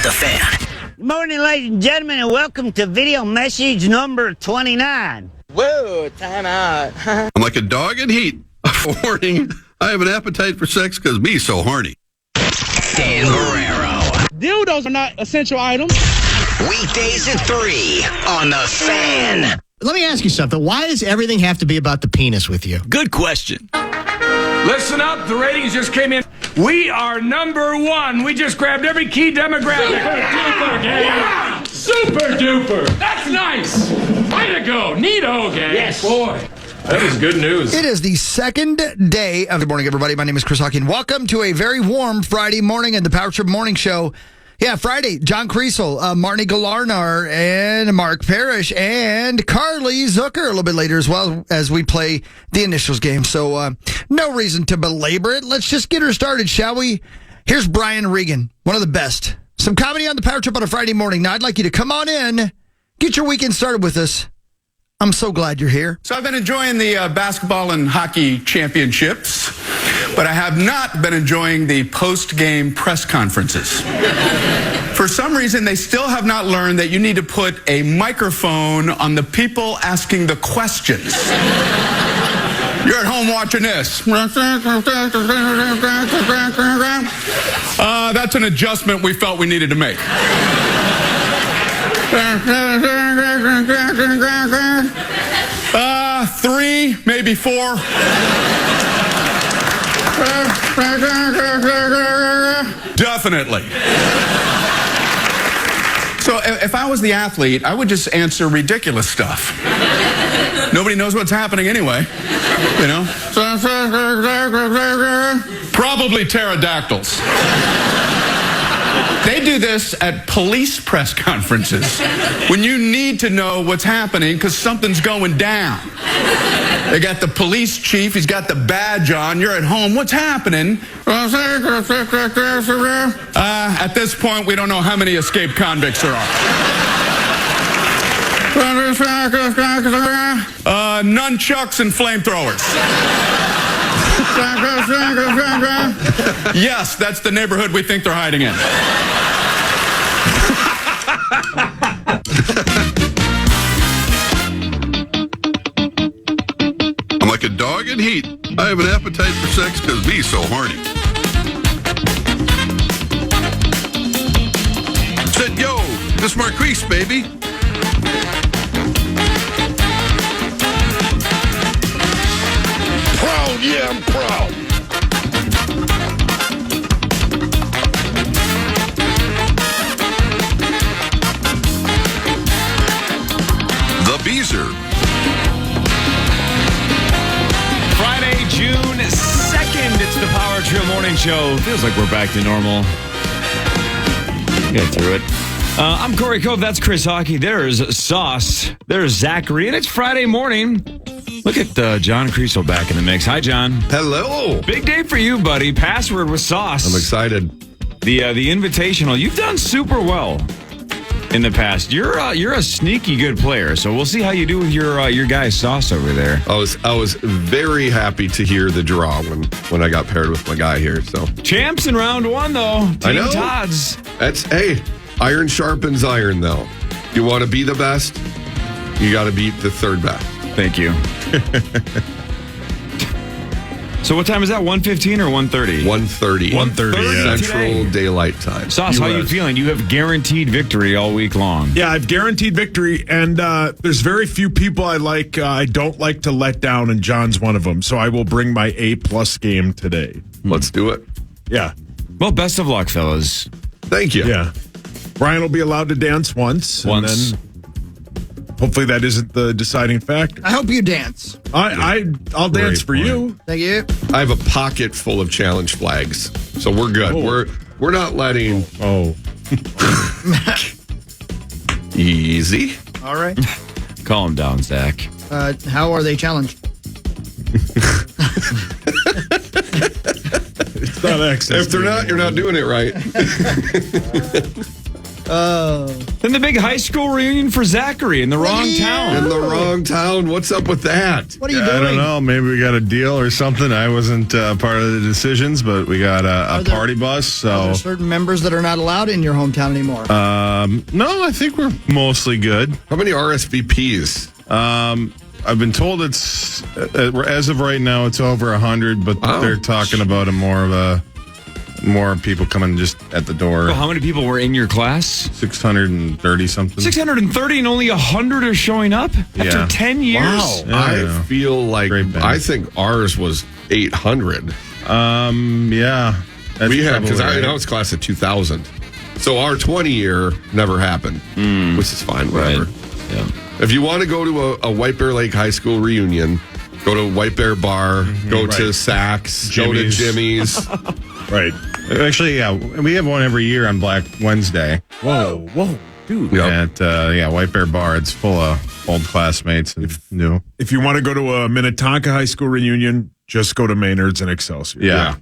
the Fan. Good morning, ladies and gentlemen, and welcome to video message number 29. Whoa, time out. I'm like a dog in heat. Warning, I have an appetite for sex because me so horny. Dan Barrero. Dildos are not essential items. Weekdays at 3 on the Fan. Let me ask you something. Why does everything have to be about the penis with you? Good question. Listen up, the ratings just came in. We are number one. We just grabbed every key demographic. Super duper, gang. Super duper. That's nice. Way to go. Neato, gang. Yes. Boy, that is good news. It is the second day of Good morning, everybody. My name is Chris Hawking. Welcome to a very warm Friday morning at the Power Trip Morning Show. Yeah, Friday, John Kreisel, Marnie Galarnar, and Mark Parrish, and Carly Zucker a little bit later as well as we play the initials game. So no reason to belabor it. Let's just get her started, shall we? Here's Brian Regan, one of the best. Some comedy on the Power Trip on a Friday morning. Now, I'd like you to come on in, get your weekend started with us. I'm so glad you're here. So I've been enjoying the basketball and hockey championships, but I have not been enjoying the post-game press conferences. For some reason, they still have not learned that you need to put a microphone on the people asking the questions. You're at home watching this. That's an adjustment we felt we needed to make. 3, maybe 4. Definitely. So if I was the athlete, I would just answer ridiculous stuff. Nobody knows what's happening anyway, you know? Probably pterodactyls. They do this at police press conferences when you need to know what's happening because something's going down. They got the police chief, he's got the badge on, you're at home, what's happening? At this point, we don't know how many escaped convicts there are. Nunchucks and flamethrowers. Yes, that's the neighborhood we think they're hiding in. I'm like a dog in heat. I have an appetite for sex because me so horny. Said, yo, this Marquise, baby. Proud, yeah, I'm proud. The Beezer. Friday, June 2nd. It's the Power Trio Morning Show. Feels like we're back to normal. Get through it. I'm Corey Cove. That's Chris Hockey. There's Sauce. There's Zachary. And it's Friday morning. Look at John Kreisel back in the mix. Hi, John. Hello. Big day for you, buddy. Password with Sauce. I'm excited. The Invitational. You've done super well in the past. You're a sneaky good player. So we'll see how you do with your guy Sauce over there. I was very happy to hear the draw when I got paired with my guy here. So champs in round one though. Team I know. Todd's. Hey, iron sharpens iron though. You want to be the best, you got to beat the third best. Thank you. So what time is that? 1:15 or 1:30? 1:30. 1:30 Central Daylight Time. Sauce, how you feeling? You have guaranteed victory all week long. Yeah, I've guaranteed victory, and there's very few people I like. I don't like to let down, and John's one of them. So I will bring my A+ game today. Let's do it. Yeah. Well, best of luck, fellas. Thank you. Yeah. Brian will be allowed to dance once. And then hopefully that isn't the deciding factor. I hope you dance. I'll dance for you. Thank you. I have a pocket full of challenge flags, so we're good. Oh. We're not letting. Oh. Easy. All right. Calm down, Zach. How are they challenged? It's not access. If they're not, you're not doing it right. Then the big high school reunion for Zachary in the wrong town. In the wrong town. What's up with that? What are you doing? I don't know. Maybe we got a deal or something. I wasn't part of the decisions, but we got a party bus. Are So there certain members that are not allowed in your hometown anymore? no, I think we're mostly good. How many RSVPs? I've been told it's as of right now it's over 100, but they're talking about more people coming just at the door. Well, how many people were in your class? 630 something. 630 and only 100 are showing up after 10 years. Wow. Yeah, I feel like Great band. I think ours was 800. Yeah. That's We had because probably I was class of 2000, so our 20 year never happened, which is fine. Whatever. Right. Yeah. If you want to go to a White Bear Lake High School reunion, go to White Bear Bar, go to Saks, go to Jimmy's. Right. Actually, yeah, we have one every year on Black Wednesday. Whoa, dude. Yep. At White Bear Bar. It's full of old classmates and new. If you want to go to a Minnetonka High School reunion, just go to Maynard's and Excelsior. Yeah.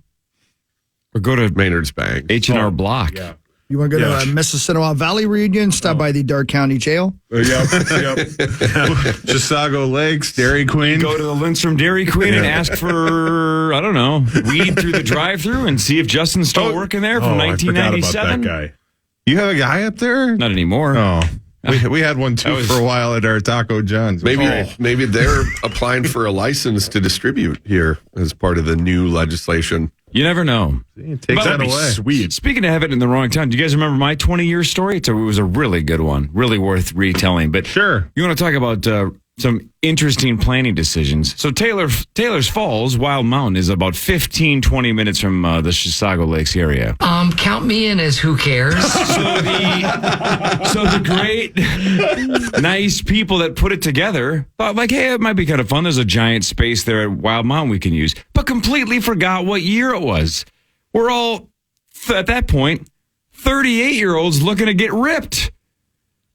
Or go to Maynard's Bank. H&R Block. Yeah. You want to go to a Mississauga Valley reunion? Stop by the Dark County Jail. Yep. Chisago Lakes, Dairy Queen. Go to the Lindstrom Dairy Queen and ask for, I don't know, weed through the drive-thru and see if Justin's still working there from 1997. I forgot about that guy. You have a guy up there? Not anymore. Oh. We had one too for a while at our Taco John's. Maybe they're applying for a license to distribute here as part of the new legislation. You never know. Take that away. Sweet. Speaking of having it in the wrong town, do you guys remember my 20-year story? It was a really good one, really worth retelling. But sure, you want to talk about some interesting planning decisions. So Taylor's Falls, Wild Mountain, is about 15, 20 minutes from the Chisago Lakes area. Count me in as who cares. So the great, nice people that put it together thought, like, hey, it might be kind of fun. There's a giant space there at Wild Mountain we can use, but completely forgot what year it was. We're all, at that point, 38-year-olds looking to get ripped.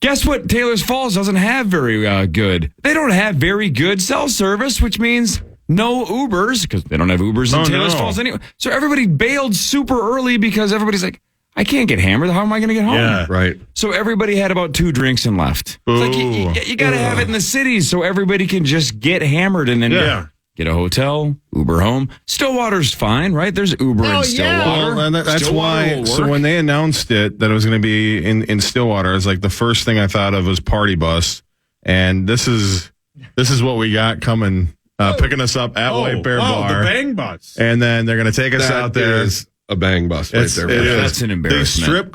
Guess what? Taylor's Falls doesn't have very good. They don't have very good cell service, which means no Ubers, because they don't have Ubers in Taylor's Falls anyway. So everybody bailed super early because everybody's like, I can't get hammered. How am I going to get home? Yeah, right. So everybody had about 2 drinks and left. It's like you got to have it in the cities so everybody can just get hammered and then get a hotel, Uber home. Stillwater's fine, right? There's Uber in Stillwater. Well, and that's Stillwater why. So when they announced it that it was going to be in Stillwater, it's like the first thing I thought of was party bus, and this is what we got coming, picking us up at White Bear Bar, the Bang Bus, and then they're going to take us out there. Is a Bang Bus right there. It is. That's an embarrassment.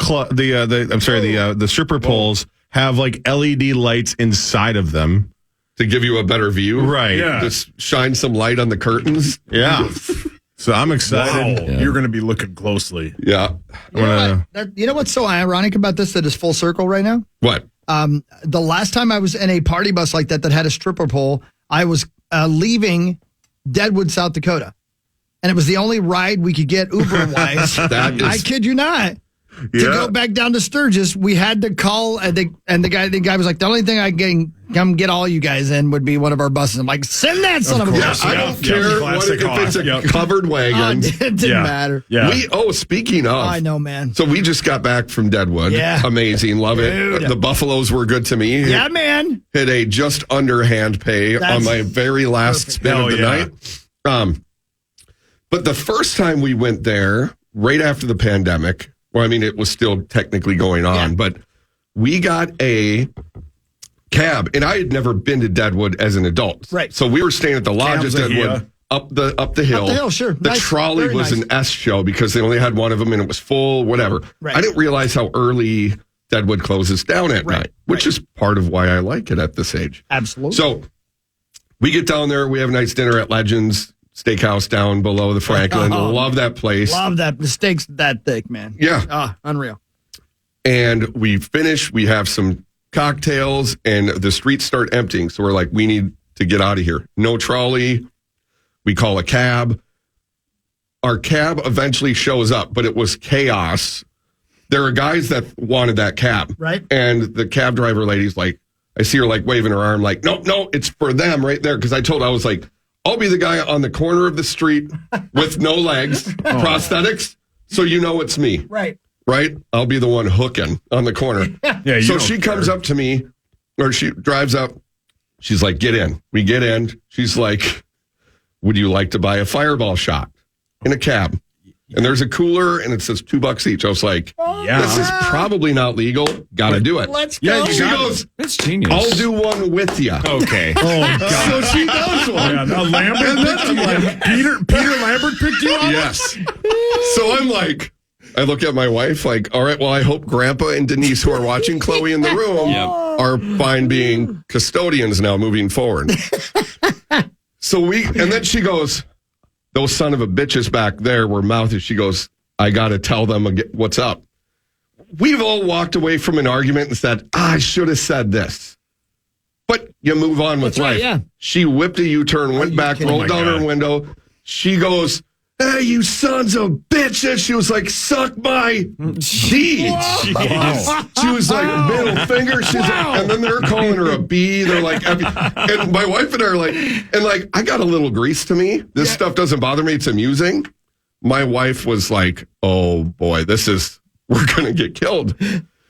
The stripper poles have like LED lights inside of them. To give you a better view. Right. Yeah. Just shine some light on the curtains. Yeah. So I'm excited. Wow. Yeah. You're going to be looking closely. Yeah. You know what's so ironic about this that is full circle right now? What? The last time I was in a party bus like that had a stripper pole, I was leaving Deadwood, South Dakota. And it was the only ride we could get Uber-wise. I kid you not. To go back down to Sturgis, we had to call, and the guy was like, the only thing I can come get all you guys in would be one of our buses. I'm like, send that son of a bitch. I don't care if it's a covered wagon. It didn't matter. Yeah. Speaking of. I know, man. So we just got back from Deadwood. Yeah. Amazing. Love it. The Buffaloes were good to me. Yeah, man. Hit a just underhand pay on my very last spin of the night. But the first time we went there, right after the pandemic, well, I mean, it was still technically going on, but we got a cab, and I had never been to Deadwood as an adult. Right. So we were staying at the lodge at Deadwood, up the hill. Up the hill, sure. The Nice. trolley Very was nice. an S show because they only had one of them, and it was full, whatever. Right. I didn't realize how early Deadwood closes down at night, which is part of why I like it at this age. Absolutely. So we get down there. We have a nice dinner at Legends Steakhouse down below the Franklin. Love that place. Love that. The steak's that thick, man. Yeah. Unreal. And we finish. We have some cocktails, and the streets start emptying. So we're like, we need to get out of here. No trolley. We call a cab. Our cab eventually shows up, but it was chaos. There are guys that wanted that cab. Right. And the cab driver lady's like, I see her like waving her arm like, no, it's for them right there. Because I was like, I'll be the guy on the corner of the street with no legs, prosthetics, so you know it's me. Right. right? I'll be the one hooking on the corner. Yeah, so she comes up to me, or she drives up. She's like, get in. We get in. She's like, would you like to buy a Fireball shot in a cab? And there's a cooler, and it says $2 each. I was like, this is probably not legal. Got to do it. Let's go. She goes, that's genius. I'll do one with you. Okay. Oh, God. So she does one. Yeah, Lambert Peter Lambert picked you up? Yes. So I'm like, I look at my wife like, all right, well, I hope Grandpa and Denise, who are watching Chloe in the room, are fine being custodians now moving forward. And then she goes, those son of a bitches back there were mouthy. She goes, I got to tell them what's up. We've all walked away from an argument and said, I should have said this. But you move on with life. Right, yeah. She whipped a U-turn, went back, rolled down her window. She goes, hey, you sons of bitches. She was like, suck my D. She was like, middle finger. She's like, and then they're calling her a B. They're like, and my wife and I are like, I got a little grease to me. This stuff doesn't bother me. It's amusing. My wife was like, oh boy, we're going to get killed.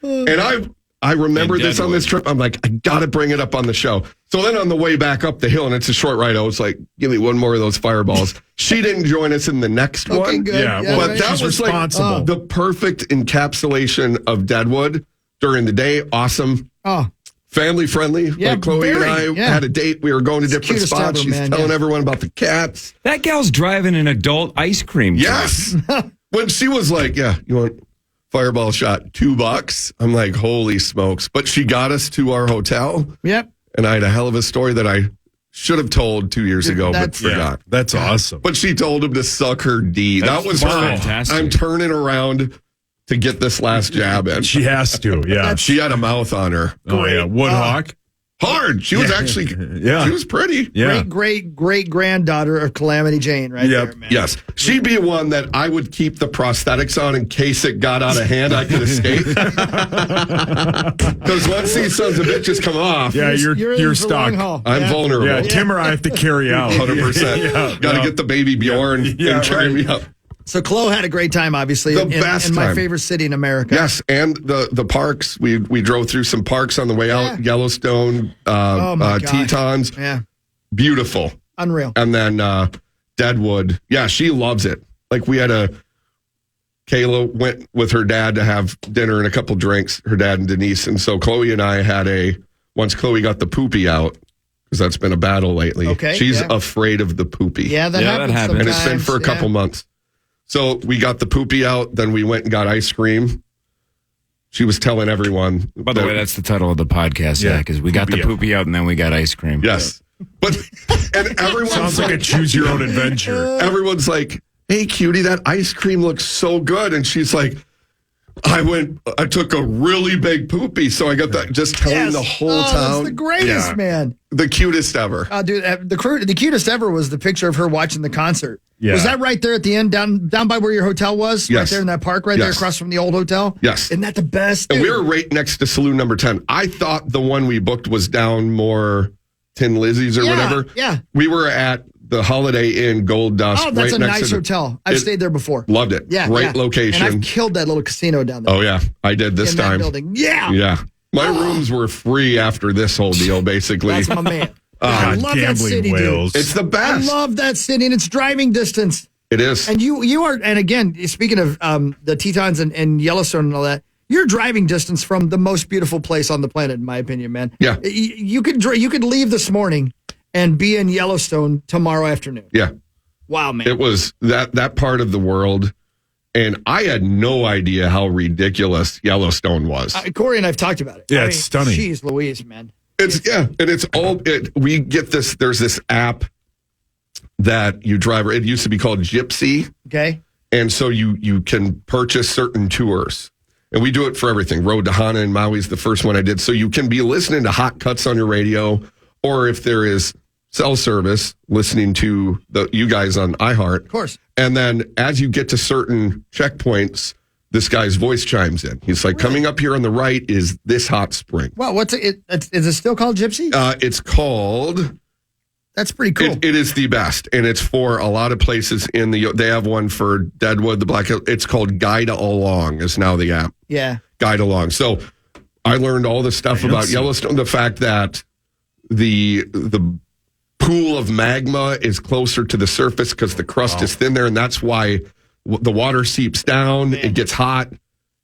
And I remember this on this trip. I'm like, I got to bring it up on the show. So then on the way back up the hill, and it's a short ride, I was like, give me one more of those Fireballs. She didn't join us in the next one. Good. Yeah, but that was like the perfect encapsulation of Deadwood during the day. Awesome. Oh. Family friendly. Yeah, like Chloe and I had a date. We were going to different spots. She's telling everyone about the cats. That gal's driving an adult ice cream truck. Yes. When she was like, you want Fireball shot $2? I'm like, holy smokes. But she got us to our hotel. Yep. And I had a hell of a story that I should have told 2 years ago, but forgot. That's awesome. But she told him to suck her D. That was her. Fantastic. I'm turning around to get this last jab in. She has to, yeah. She had a mouth on her. Oh, yeah. Woodhawk. Hard. She was actually, she was pretty. Yeah. Great granddaughter of Calamity Jane, right there, man. Yes. She'd be one that I would keep the prosthetics on in case it got out of hand. I could escape. Because once these sons of bitches come off, you're stuck. I'm vulnerable. Yeah, Tim or I have to carry out. 100%. Got to get the baby Bjorn and carry me up. So Chloe had a great time, obviously, in my favorite city in America. Yes, and the parks. We drove through some parks on the way out. Yellowstone, Tetons. Yeah. Beautiful. Unreal. And then Deadwood. Yeah, she loves it. Like Kayla went with her dad to have dinner and a couple drinks, her dad and Denise. And so Chloe and I had once Chloe got the poopy out, because that's been a battle lately. Okay, She's afraid of the poopy. Yeah, that happens. And it's been for a couple months. So we got the poopy out, then we went and got ice cream. She was telling everyone. By the way, that's the title of the podcast, because we got the poopy out and then we got ice cream. Yes. And everyone sounds like a choose your own adventure. Everyone's like, hey, cutie, that ice cream looks so good. And she's like, I took a really big poopy, so I got that, just telling the whole town. That's the greatest, man. The cutest ever. Dude, the cutest ever was the picture of her watching the concert. Yeah. Was that right there at the end, down by where your hotel was? Yes. Right there in that park, right there across from the old hotel? Yes. Isn't that the best? And we were right next to Saloon Number 10. I thought the one we booked was down more Tin Lizzie's or whatever. Yeah. We were at the Holiday Inn Gold Dust. Oh, that's right a next nice to hotel. I've stayed there before. Loved it. Yeah. Great location. And I've killed that little casino down there. Oh, yeah. I did this in time. That building. Yeah. Yeah. My rooms were free after this whole deal, basically. That's my man. I love that city, whales. dude. It's the best. I love that city, and it's driving distance. It is. And you are, and again, speaking of the Tetons and Yellowstone and all that, you're driving distance from the most beautiful place on the planet, in my opinion, man. Yeah. You could leave this morning and be in Yellowstone tomorrow afternoon. Yeah. Wow, man. It was that part of the world, and I had no idea how ridiculous Yellowstone was. Corey and I've talked about it. Yeah, it's stunning. Jeez Louise, man. And it's all, we get this, there's this app that you drive, it used to be called Gypsy. Okay. And so you can purchase certain tours. And we do it for everything. Road to Hana and Maui's the first one I did. So you can be listening to hot cuts on your radio, or if there is cell service, listening to you guys on iHeart. Of course. And then as you get to certain checkpoints, this guy's voice chimes in. He's like, coming up here on the right is this hot spring. Well, is it still called Gypsy? It's called That's pretty cool. It is the best, and it's for a lot of places in the. They have one for Deadwood, the Black Hill. It's called Guide Along. Is now the app. Yeah, Guide Along. So I learned all the stuff about Yellowstone. The fact that the pool of magma is closer to the surface because the crust is thin there, and that's why the water seeps down. Man. It gets hot,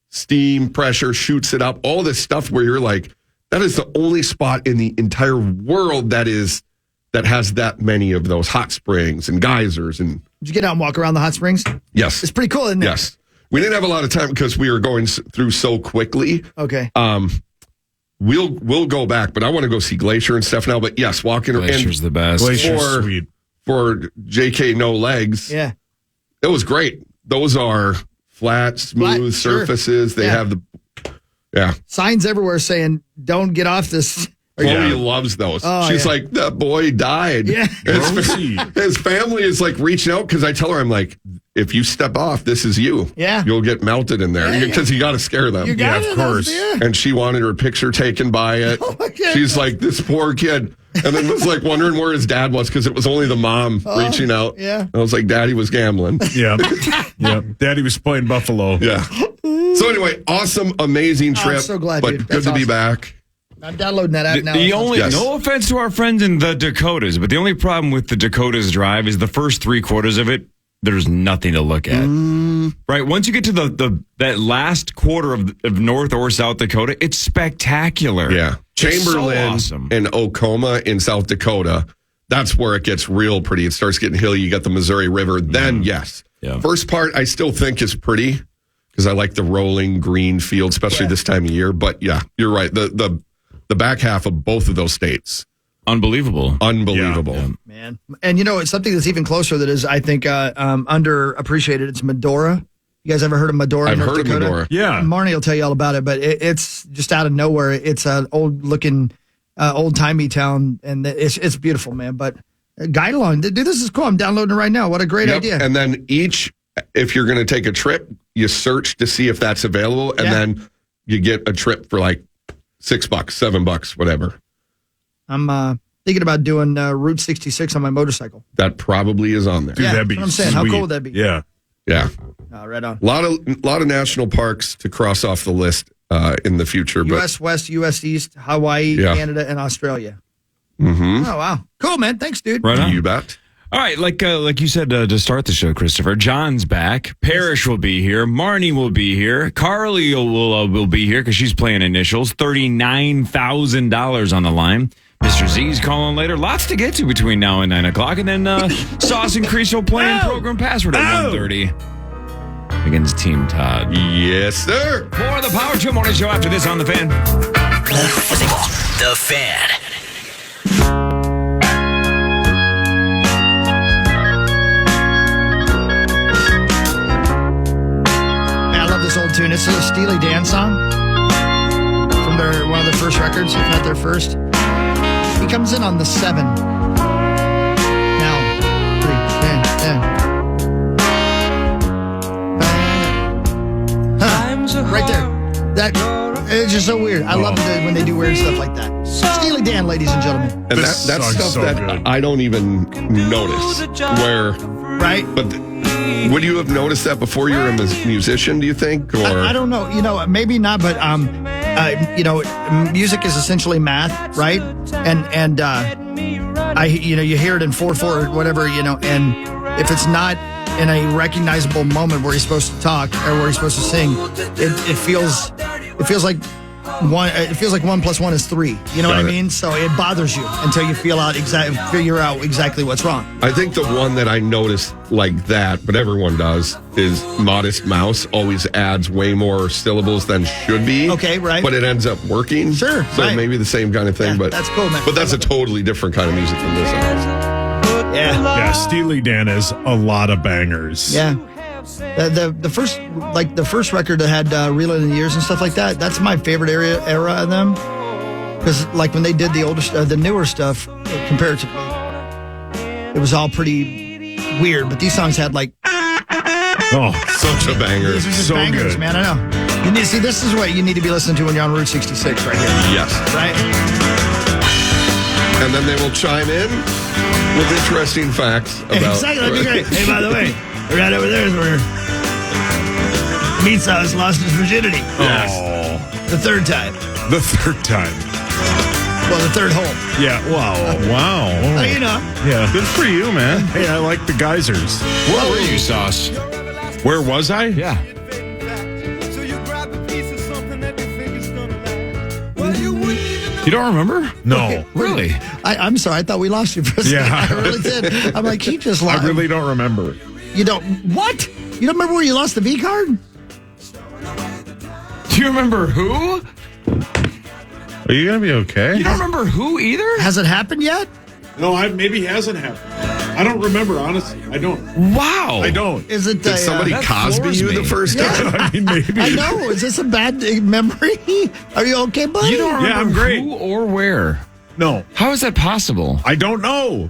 steam pressure shoots it up. All this stuff where you're like, that is the only spot in the entire world that has that many of those hot springs and geysers. And did you get out and walk around the hot springs? Yes, it's pretty cool, isn't it? Yes, we didn't have a lot of time because we were going through so quickly. Okay. We'll go back, but I want to go see Glacier and stuff now. But yes, walking around. Glacier's the best. Glacier's sweet. For JK No Legs. Yeah, it was great. Those are flat, smooth surfaces. They have the signs everywhere saying "Don't get off this." Chloe loves those. Oh, She's like, that boy died. Yeah. His family is like reaching out because I tell her, I'm like, if you step off, this is you. Yeah. You'll get melted in there because you got to scare them. Of course. And she wanted her picture taken by it. She's like, this poor kid. And then was like wondering where his dad was because it was only the mom reaching out. Yeah. I was like, Daddy was gambling. Yeah. Daddy was playing Buffalo. Yeah. So anyway, awesome, amazing trip. I'm so glad, but dude. good to be back. I'm downloading that app now. No offense to our friends in the Dakotas, but the only problem with the Dakotas drive is the first 3/4 of it, there's nothing to look at. Right? Once you get to that last quarter of North or South Dakota, it's spectacular. Yeah. Chamberlain so awesome. and Oklahoma in South Dakota, that's where it gets real pretty. It starts getting hilly. You got the Missouri River. Then, yes. Yeah. First part, I still think is pretty because I like the rolling green field, especially this time of year. But yeah, you're right. The back half of both of those states. Unbelievable. Yeah. Man. And it's something that's even closer that is, I think, underappreciated. It's Medora. You guys ever heard of Medora? I've North heard Dakota? of Medora. Yeah. Marnie will tell you all about it, but it's just out of nowhere. It's an old-looking, old-timey town, and it's beautiful, man. But Guide Along, dude, this is cool. I'm downloading it right now. What a great idea. And then if you're going to take a trip, you search to see if that's available, and then you get a trip for like $6, $7, whatever. I'm thinking about doing Route 66 on my motorcycle. That probably is on there. Dude, that'd be that's what I'm saying. sweet. How cool would that be? Yeah. Yeah. Right on. A lot of national parks to cross off the list in the future. U.S. West, U.S. East, Hawaii, Canada, and Australia. Mm-hmm. Oh, wow. Cool, man. Thanks, dude. Right on. You bet. All right, like you said to start the show, Christopher, John's back. Parrish will be here. Marnie will be here. Carly will be here because she's playing initials. $39,000 on the line. Mr. Z's calling later. Lots to get to between now and 9 o'clock. And then Sauce and Kreisel playing Program Password at 1:30 against Team Todd. Yes, sir. More of the Power Trip Morning Show after this on The Fan. The Fan. Old tune. It's a Steely Dan song from one of their first records, if not their first. He comes in on the 7. Now, 3, right there. That it's just so weird. I love it when they do weird stuff like that. Steely Dan, ladies and gentlemen. And that's stuff that good. I don't even notice. Right? But would you have noticed that before you were a musician, do you think? Or I don't know. Maybe not, but music is essentially math, right? And you hear it in 4/4 or whatever, and if it's not in a recognizable moment where he's supposed to talk or where he's supposed to sing, it feels like 1 + 1 is 3. You know what I mean? So it bothers you until you figure out exactly what's wrong. I think the one that I noticed like that, but everyone does, is Modest Mouse always adds way more syllables than should be. Okay, right. But it ends up working. Sure. So right. maybe the same kind of thing. Yeah, but that's cool, man. But that's a totally different kind of music than this. Yeah, Steely Dan has a lot of bangers. Yeah. The first record that had Reel in the Years and stuff like that, that's my favorite era of them. Because like when they did the newer stuff, comparatively, it was all pretty weird. But these songs had like such a banger. These are just so bangers, good. man. I know. You need to see, this is what you need to be listening to when you're on Route 66 right here. Yes. Right? And then they will chime in with interesting facts about... Exactly, that'd be great. Hey, by the way, right over there is where Meat Sauce lost his virginity. Oh. The third time. The third time. Well, the third hole. Yeah. Wow. Oh, you know. Yeah. Good for you, man. Hey, I like the geysers. Where were you, Sauce? Where was I? Yeah. You don't remember? No. Really? I'm sorry. I thought we lost you for a second. Yeah. I really did. I'm like, he just lost. I really don't remember. You don't. What? You don't remember where you lost the V card? Do you remember who? Are you going to be okay? You don't remember who either? Has it happened yet? No, maybe hasn't happened. I don't remember, honestly. I don't. Wow. I don't. Is it? Did somebody that Cosby floors you me. the first time? I mean, maybe. I know. Is this a bad memory? Are you okay, buddy? You don't remember Yeah, I'm great. who or where? No. How is that possible? I don't know.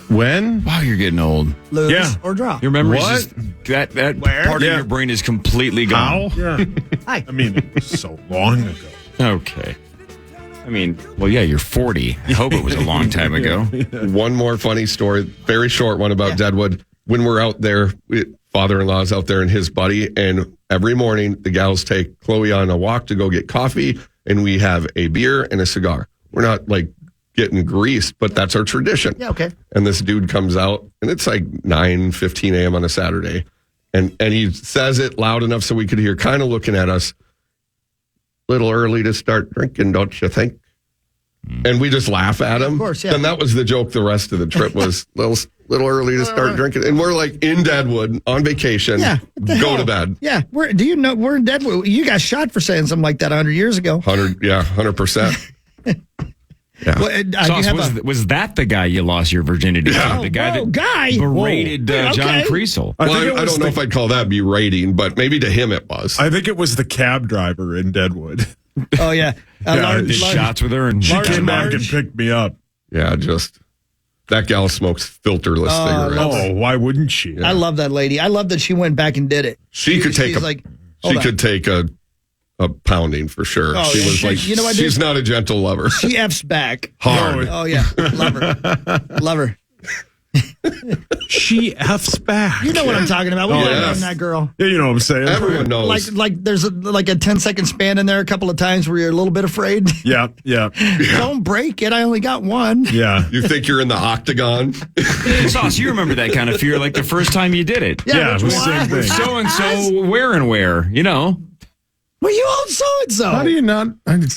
When? Wow, you're getting old. Lose Yeah. or draw. Your memory What? is just, that Where? part Yeah. of your brain is completely gone. How? Yeah. Hi. I mean, it was so long ago. Okay. I mean, well, yeah, you're 40. I hope it was a long time ago. One more funny story, very short one about Deadwood. When we're out there, father-in-law's out there and his buddy, and every morning the gals take Chloe on a walk to go get coffee, and we have a beer and a cigar. We're not like getting greased, but that's our tradition. Yeah, okay. And this dude comes out, and it's like 9:15 a.m. on a Saturday, and he says it loud enough so we could hear, kind of looking at us. Little early to start drinking, don't you think? And we just laugh at him. Of course, yeah. And that was the joke the rest of the trip was little early to start drinking. And we're like in Deadwood on vacation. Yeah. Go to bed. Yeah. Do you know we're in Deadwood? You got shot for saying something like that 100 years ago. 100%. Yeah. Well, do you Sauce, have was that the guy you lost your virginity to? Yeah. The guy that guy? berated Whoa. John Okay. Kreisel? Well, I don't know if I'd call that berating, but maybe to him it was. I think it was the cab driver in Deadwood. Oh, yeah. Did shots with her and She got came him back out. and picked me up. Yeah, just that gal smokes filterless cigarettes. Oh, why wouldn't she? I love that lady. I love that she went back and did it. She could take She's like, she hold on. could take a pounding for sure. Oh, she yeah, was like, you know what, she's dude? not a gentle lover. She F's back. Hard. Oh, yeah. Love her. Love her. She F's back. You know what I'm talking about. We Oh, all yes. know that girl. Yeah, you know what I'm saying? Everyone knows. Like there's a 10-second span in there a couple of times where you're a little bit afraid. Yeah. Don't break it. I only got one. Yeah. You think you're in the octagon? Sauce, you remember that kind of fear like the first time you did it. Yeah, which it was the one? same thing. So-and-so, where and where, you know. Well, you own so-and-so. How do you not?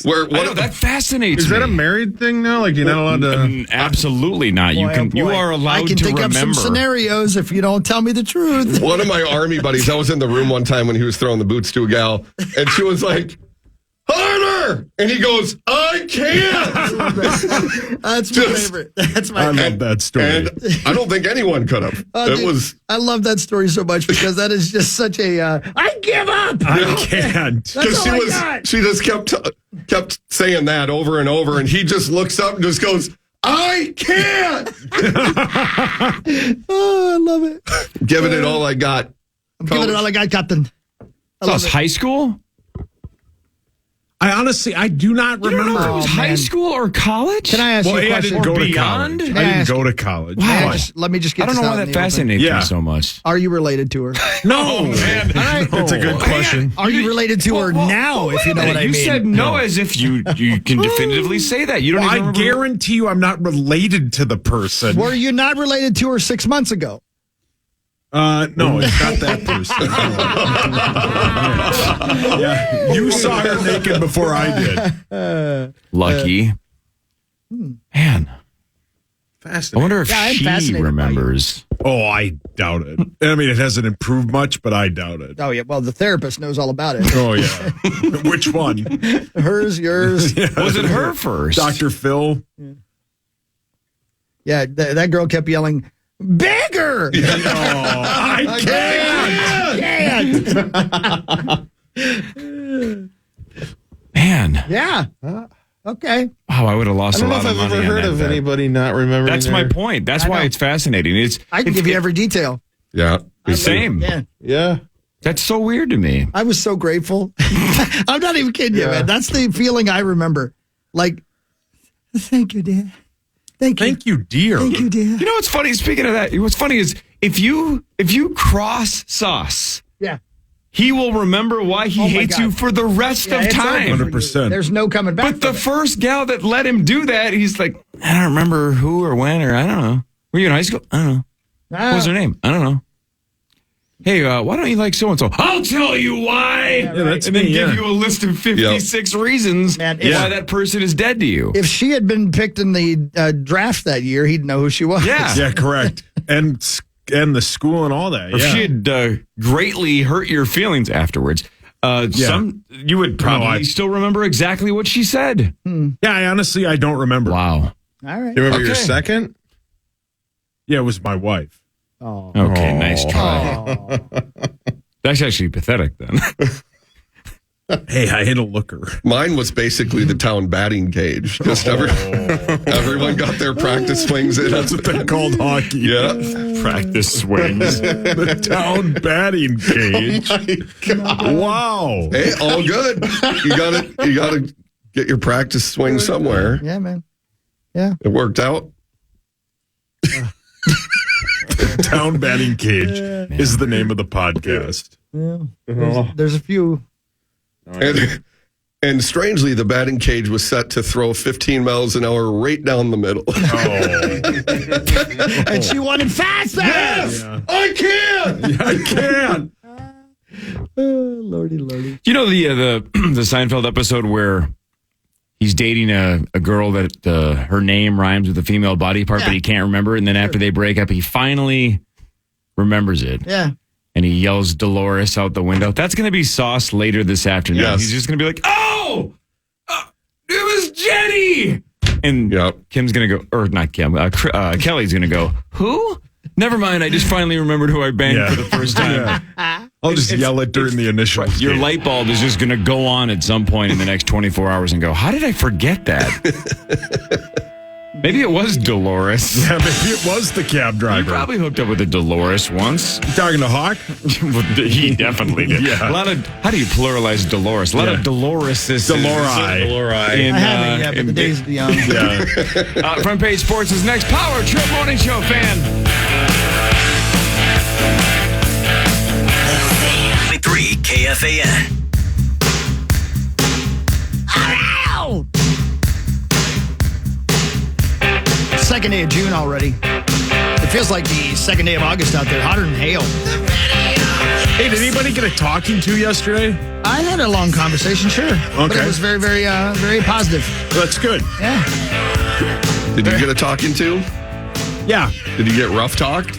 Where? I know, that fascinates Is me. that a married thing now? Like you're not allowed to? Absolutely not. You Boy, can. oh, boy. You are I allowed can to think remember. up some scenarios if you don't tell me the truth. One of my army buddies, I was in the room one time when he was throwing the boots to a gal, and she was like, harder! And he goes, I can't! That's my favorite. That's my I favorite. love that story. And I don't think anyone could have. Oh, It dude, was. I love that story so much because that is just such a I give up. I can't. Because all I got. she just kept saying that over and over, and he just looks up and just goes, I can't! Oh, I love it. Giving it all I got. I'm giving it all I got, Captain. I love Sauce, it. high school? I do not You don't know remember. if it was high school or college? Can I ask Well, you a I question? didn't go to beyond? college. Can I I didn't ask- go to college. Wow. Let me just get I don't this know out why in that the open. fascinates Yeah. me so much. Are you related to her? No, man. All right. That's a good question. Are you related to her now, if you know what I mean? You said no as if you can definitively say that. You don't Well, even I remember. guarantee you, I'm not related to the person. Were you not related to her 6 months ago? No, it's not that person. Yeah, you saw her naked before I did. Lucky. Man. I Fascinating. wonder if Yeah, I'm she fascinated by you. remembers. Oh, I doubt it. I mean, it hasn't improved much, but I doubt it. Oh, yeah. Well, the therapist knows all about it. Oh, yeah. Which one? Hers, yours. Was it her first? Dr. Phil? Yeah, that girl kept yelling, bigger! I can't! Man. Yeah. Okay. Wow, I would have lost I don't a know lot if of I've money ever on heard that of bet. anybody not remembering. That's my point. That's I why know. it's fascinating. I can give you every detail. Yeah. Same. Yeah. Yeah. That's so weird to me. I was so grateful. I'm not even kidding you, man. That's the feeling I remember. Like, Thank you, dear. Thank you, dear. Thank you, dear. You know what's funny? Speaking of that, what's funny is if you cross Sauce, Yeah. he will remember why he hates you for the rest of it's time. over for you. 100%. There's no coming back. But the first gal that let him do that, he's like, I don't remember who or when or I don't know. Were you in high school? I don't know. What was her name? I don't know. Hey, why don't you like so-and-so? I'll tell you why. Yeah, right. And then give you a list of 56 reasons Man, why that person is dead to you. If she had been picked in the draft that year, he'd know who she was. Yeah. Yeah, correct. And the school and all that. Or if she had greatly hurt your feelings afterwards, you would probably still remember exactly what she said. Yeah, I don't remember. Wow. All right. You remember your second? Yeah, it was my wife. Oh. Okay, nice try. That's actually pathetic then. Hey, I hit a looker. Mine was basically the town batting cage. Just everyone got their practice swings in. That's what they called hockey. Yeah. Practice swings. The town batting cage. Oh my God. Wow. Hey, all good. You gotta get your practice swing somewhere. Yeah, man. Yeah. It worked out. Town batting cage is the name of the podcast. Yeah. There's a few. And strangely, the batting cage was set to throw 15 miles an hour right down the middle. And she wanted faster. Yes, I can. I can. Lordy. You know the Seinfeld episode where he's dating a girl that her name rhymes with the female body part, but he can't remember it. And then after they break up, he finally remembers it. Yeah. And he yells Dolores out the window. That's going to be Sauce later this afternoon. Yes. He's just going to be like, oh, it was Jenny. And Kim's going to go, or not Kim, Kelly's going to go, who? Never mind. I just finally remembered who I banged for the first time. I'll just yell it during the initial. Your light bulb is just going to go on at some point in the next 24 hours and go, how did I forget that? Maybe it was Dolores. Yeah, maybe it was the cab driver. You probably hooked up with a Dolores once. You talking to Hawk? He definitely did. Yeah. A lot of, how do you pluralize Dolores? A lot of Doloreses. Dolori. I haven't yet, but the days beyond. Yeah. Front Page Sports is next. Power Trip Morning Show fan. 93 KFAN. Ow! Second day of June already. It feels like the second day of August out there, hotter than hail. Hey, did anybody get a talking to yesterday? I had a long conversation, sure. But it was very, very, very positive. That's good. Yeah. Did you get a talking to? Yeah. Did you get rough talked?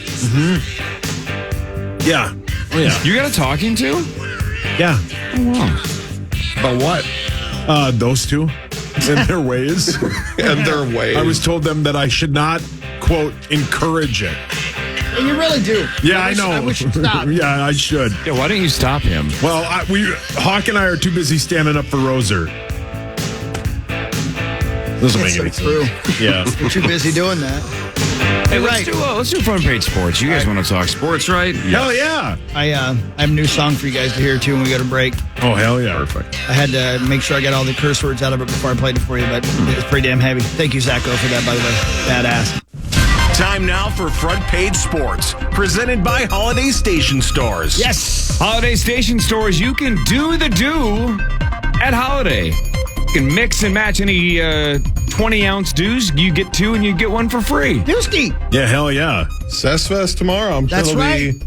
Yeah. Oh, yeah. You got a talking to? Yeah. Oh, wow. About what? Those two and their ways. And their ways. I was told them that I should not, quote, encourage it. You really do. Yeah, I know. I wish you'd stop. Yeah, I should. Yeah, why don't you stop him? Well, Hawk and I are too busy standing up for Roser. Doesn't make any sense. Yeah. You're too busy doing that. Hey, let's do Front Page Sports. You guys want to talk sports, right? Hell yeah. I have a new song for you guys to hear, too, when we go to break. Oh, hell yeah. Perfect. I had to make sure I got all the curse words out of it before I played it for you, but it's pretty damn heavy. Thank you, Zacho, for that, by the way. Badass. Time now for Front Page Sports, presented by Holiday Station Stores. Yes! Holiday Station Stores, you can do the do at Holiday. You can mix and match any 20-ounce dews. You get two and you get one for free. Dewski! Yeah, hell yeah. Cessfest tomorrow. I'm sure That's there'll right. be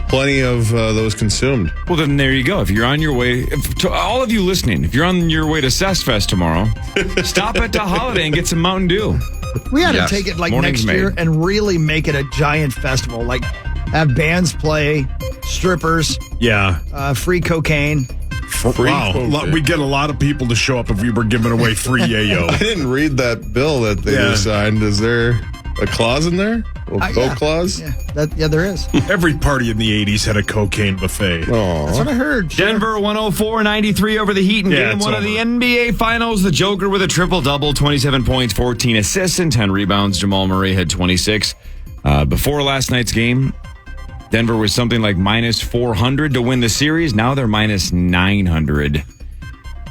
plenty of those consumed. Well, then there you go. If you're on your way, to all of you listening, if you're on your way to Cessfest tomorrow, stop at the Holiday and get some Mountain Dew. We ought to take it like Morning's next year made. and really make it a giant festival. Like have bands play, strippers, free cocaine. Wow. We'd get a lot of people to show up if we were giving away free yayo. I didn't read that bill that they just signed. Is there a clause in there? A coke clause? Yeah, there is. Every party in the 80s had a cocaine buffet. That's what I heard. Denver 104-93 over the Heat in game one of the NBA Finals. The Joker with a triple-double, 27 points, 14 assists, and 10 rebounds. Jamal Murray had 26. Before last night's game, Denver was something like minus 400 to win the series. Now they're minus 900.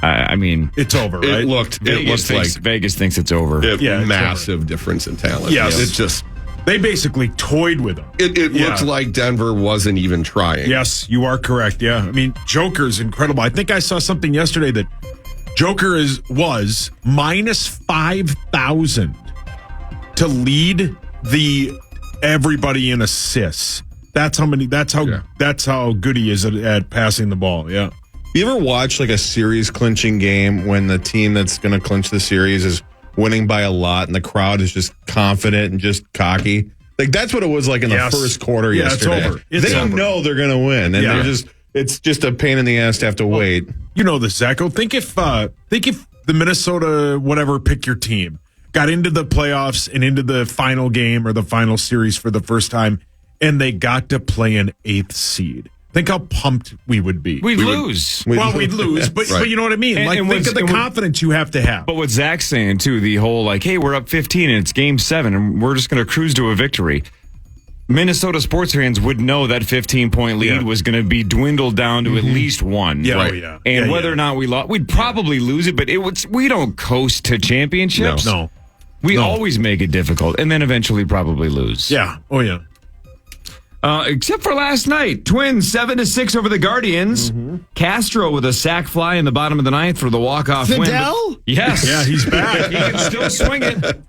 I mean, it's over, right? Vegas thinks it's over. Massive difference in talent. Yes. It just... They basically toyed with him. It looks like Denver wasn't even trying. Yes, you are correct. Yeah. I mean, Joker's incredible. I think I saw something yesterday that Joker was minus 5,000 to lead everybody in assists. That's how good he is at passing the ball. Yeah. You ever watch like a series clinching game when the team that's going to clinch the series is winning by a lot and the crowd is just confident and just cocky? Like that's what it was like in the first quarter yesterday. It's over. They know they're going to win, and it's just a pain in the ass to have to wait. You know this, Zacho. Think if the Minnesota whatever, pick your team, got into the playoffs and into the final game or the final series for the first time, and they got to play an 8th seed. Think how pumped we would be. We'd lose, but you know what I mean? Think of the confidence you have to have. But what Zach's saying, too, the whole, hey, we're up 15 and it's game 7 and we're just going to cruise to a victory. Minnesota sports fans would know that 15-point lead was going to be dwindled down to at least 1. Yeah, And whether or not we lost, we'd probably lose it, but we don't coast to championships. No. We always make it difficult and then eventually probably lose. Yeah. Oh, yeah. Except for last night. Twins 7-6 over the Guardians. Castro with a sac fly in the bottom of the 9th for the walk-off win. Yes. Yeah, he's back. He can still swing it.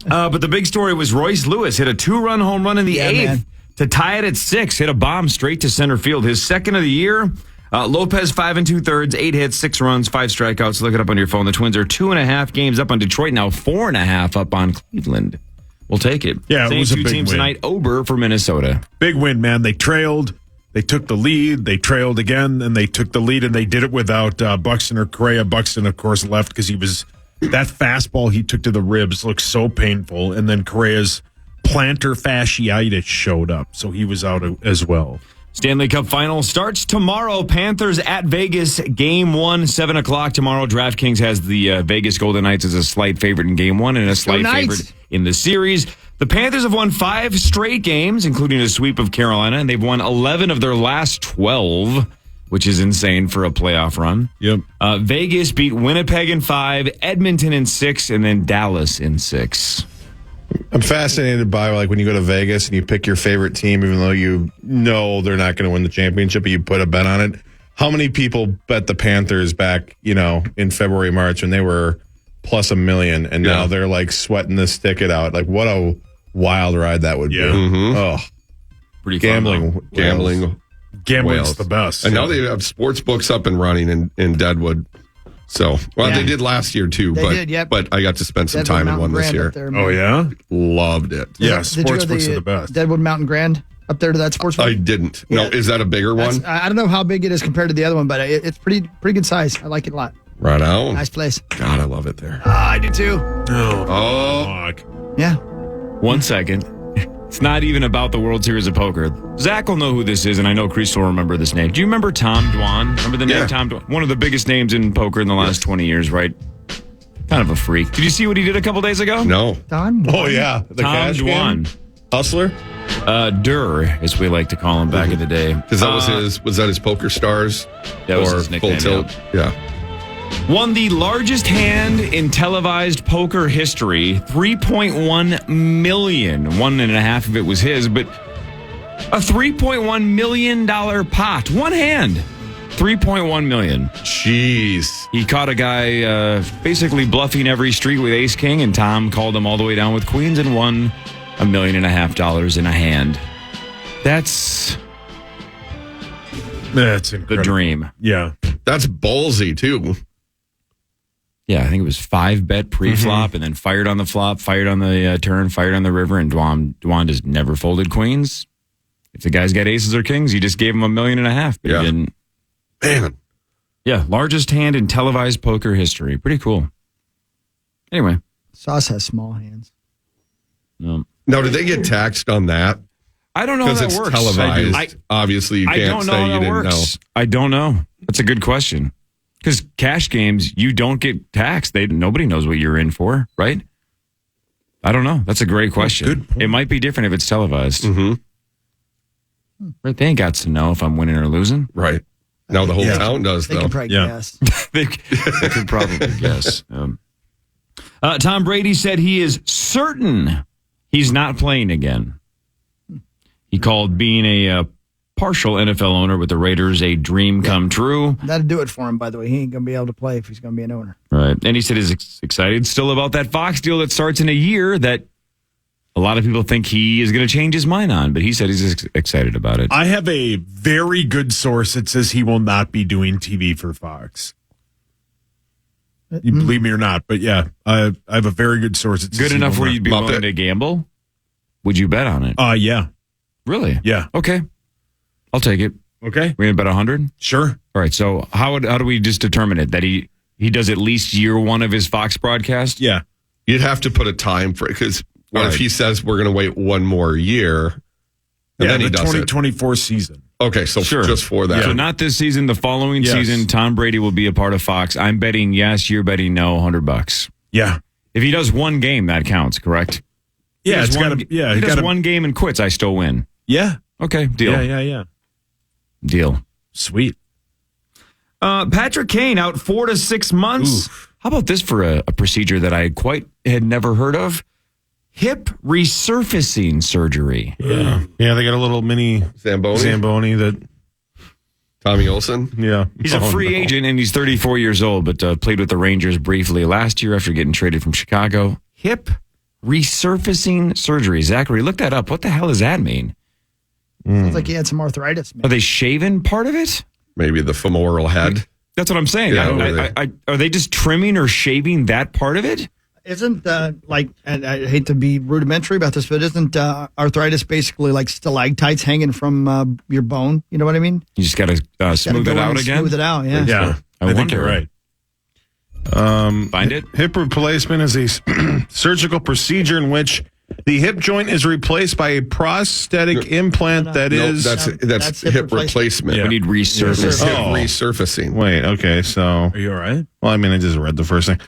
But the big story was Royce Lewis hit a 2-run home run in the 8th to tie it at 6. Hit a bomb straight to center field. His second of the year. Lopez 5 2/3, 8 hits, 6 runs, 5 strikeouts. Look it up on your phone. The Twins are 2.5 games up on Detroit, now 4.5 up on Cleveland. We'll take it. Yeah, it was a big teams win. tonight. Ober for Minnesota. Big win, man. They trailed. They took the lead. They trailed again, and they took the lead, and they did it without Buxton or Correa. Buxton, of course, left because that fastball he took to the ribs looked so painful, and then Correa's plantar fasciitis showed up, so he was out as well. Stanley Cup Final starts tomorrow. Panthers at Vegas, Game 1, 7 o'clock tomorrow. DraftKings has the Vegas Golden Knights as a slight favorite in Game 1 and a slight favorite in the series. The Panthers have won 5 straight games, including a sweep of Carolina, and they've won 11 of their last 12, which is insane for a playoff run. Yep. Vegas beat Winnipeg in 5, Edmonton in 6, and then Dallas in 6. I'm fascinated by when you go to Vegas and you pick your favorite team, even though you know they're not going to win the championship, but you put a bet on it. How many people bet the Panthers back, in February, March when they were plus $1 million, and now they're sweating this ticket out? What a wild ride that would be. Oh, pretty gambling. Gambling's the best. And now they have sports books up and running in Deadwood. So, they did last year too, but I got to spend some time in one this year. Oh, yeah? Loved it. Yeah, sports books are the best. Deadwood Mountain Grand up there to that sports book? I didn't. No, is that a bigger one? I don't know how big it is compared to the other one, but it's pretty good size. I like it a lot. Right on. Nice place. God, I love it there. I do too. Oh. Yeah. 1 second. It's not even about the World Series of Poker. Zach will know who this is, and I know Kreisel will remember this name. Do you remember Tom Dwan? Remember the name Tom Dwan? One of the biggest names in poker in the last 20 years, right? Kind of a freak. Did you see what he did a couple days ago? No. Don? Oh, yeah. The Tom Dwan. Hustler? Durr, as we like to call him back in the day. Because that was that his Poker Stars? That was his nickname. Full Tilt? Yeah. Won the largest hand in televised poker history, $3.1 million. 1.5 of it was his, but a $3.1 million pot. One hand. $3.1 million. Jeez. He caught a guy basically bluffing every street with Ace King, and Tom called him all the way down with Queens and won $1.5 million in a hand. That's incredible. The dream. Yeah. That's ballsy, too. Yeah, I think it was 5-bet pre-flop and then fired on the flop, fired on the turn, fired on the river, and Dwan just never folded queens. If the guy's got aces or kings, you just gave him $1.5 million, but he didn't. Man. Yeah, largest hand in televised poker history. Pretty cool. Anyway. Sauce has small hands. No. Now, did they get taxed on that? I don't know how that works. Because it's televised. Obviously, you can't say you didn't know. I don't know. That's a good question. Because cash games, you don't get taxed. Nobody knows what you're in for, right? I don't know. That's a great question. Good point. It might be different if it's televised. Mm-hmm. Right? They ain't got to know if I'm winning or losing. Right. Now the whole town does, They though. can probably guess. they could probably guess. Tom Brady said he is certain he's not playing again. He called being a partial NFL owner with the Raiders a dream come true. That'll do it for him, by the way. He ain't going to be able to play if he's going to be an owner. Right. And he said he's excited still about that Fox deal that starts in a year that a lot of people think he is going to change his mind on, but he said he's excited about it. I have a very good source that says he will not be doing TV for Fox. You believe me or not, but yeah, I have a very good source. That says good enough where you'd be willing to gamble? Would you bet on it? Yeah. Really? Yeah. Okay. I'll take it. Okay. We're going to bet 100? Sure. All right. So how do we just determine it? That he does at least year one of his Fox broadcast? Yeah. You'd have to put a time for it, because what if he says we're going to wait one more year, and then he does it? 2024 season. Okay, so just for that. So not this season, the following season, Tom Brady will be a part of Fox. I'm betting yes, you're betting no, $100. Yeah. If he does one game, that counts, correct? Yeah, If he does one game and quits, I still win. Yeah. Okay, deal. Yeah. Deal. Sweet. Patrick Kane out 4 to 6 months. Oof. How about this for a procedure that I had never heard of? Hip resurfacing surgery. Yeah. Yeah, they got a little mini Zamboni that Tommy Olsen. Yeah. He's a free agent and he's 34 years old, but played with the Rangers briefly last year after getting traded from Chicago. Hip resurfacing surgery. Zachary, look that up. What the hell does that mean? Sounds like he had some arthritis. Man. Are they shaving part of it? Maybe the femoral head. That's what I'm saying. Yeah, are they just trimming or shaving that part of it? Isn't, and I hate to be rudimentary about this, but isn't arthritis basically like stalactites hanging from your bone? You know what I mean? You just got to smooth it out again? Smooth it out, yeah. Yeah, I think you're right. Find it? Hip replacement is a surgical procedure in which the hip joint is replaced by a prosthetic implant that's hip replacement. Yeah. We need resurfacing. Hip resurfacing. Wait, okay, so... Are you all right? Well, I mean, I just read the first thing.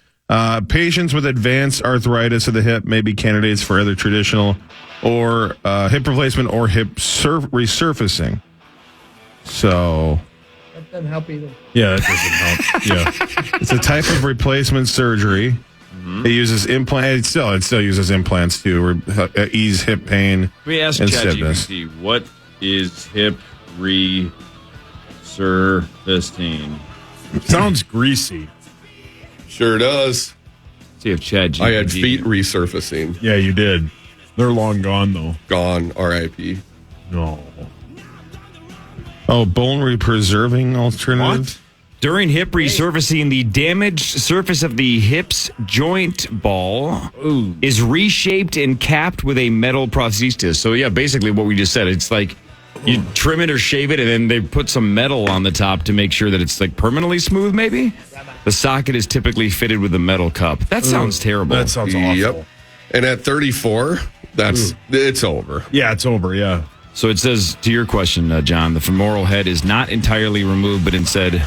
Patients with advanced arthritis of the hip may be candidates for either traditional or hip replacement or hip resurfacing. So... That doesn't help either. Yeah, that doesn't help. Yeah. It's a type of replacement surgery. It uses it still uses implants to ease hip pain. Let me ask and stiffness. ChatGPT, what is hip resurfacing? Sounds greasy. Sure does. See if ChatGPT. I had feet resurfacing. Yeah, you did. They're long gone, though. Gone. R.I.P. No. Oh, bone represerving alternative? What? During hip resurfacing, the damaged surface of the hip's joint ball is reshaped and capped with a metal prosthesis. So, yeah, basically what we just said. It's like you trim it or shave it, and then they put some metal on the top to make sure that it's like permanently smooth, maybe? The socket is typically fitted with a metal cup. That sounds terrible. That sounds awful. Yep. And at 34, it's over. Yeah, it's over, yeah. So it says, to your question, John, the femoral head is not entirely removed, but instead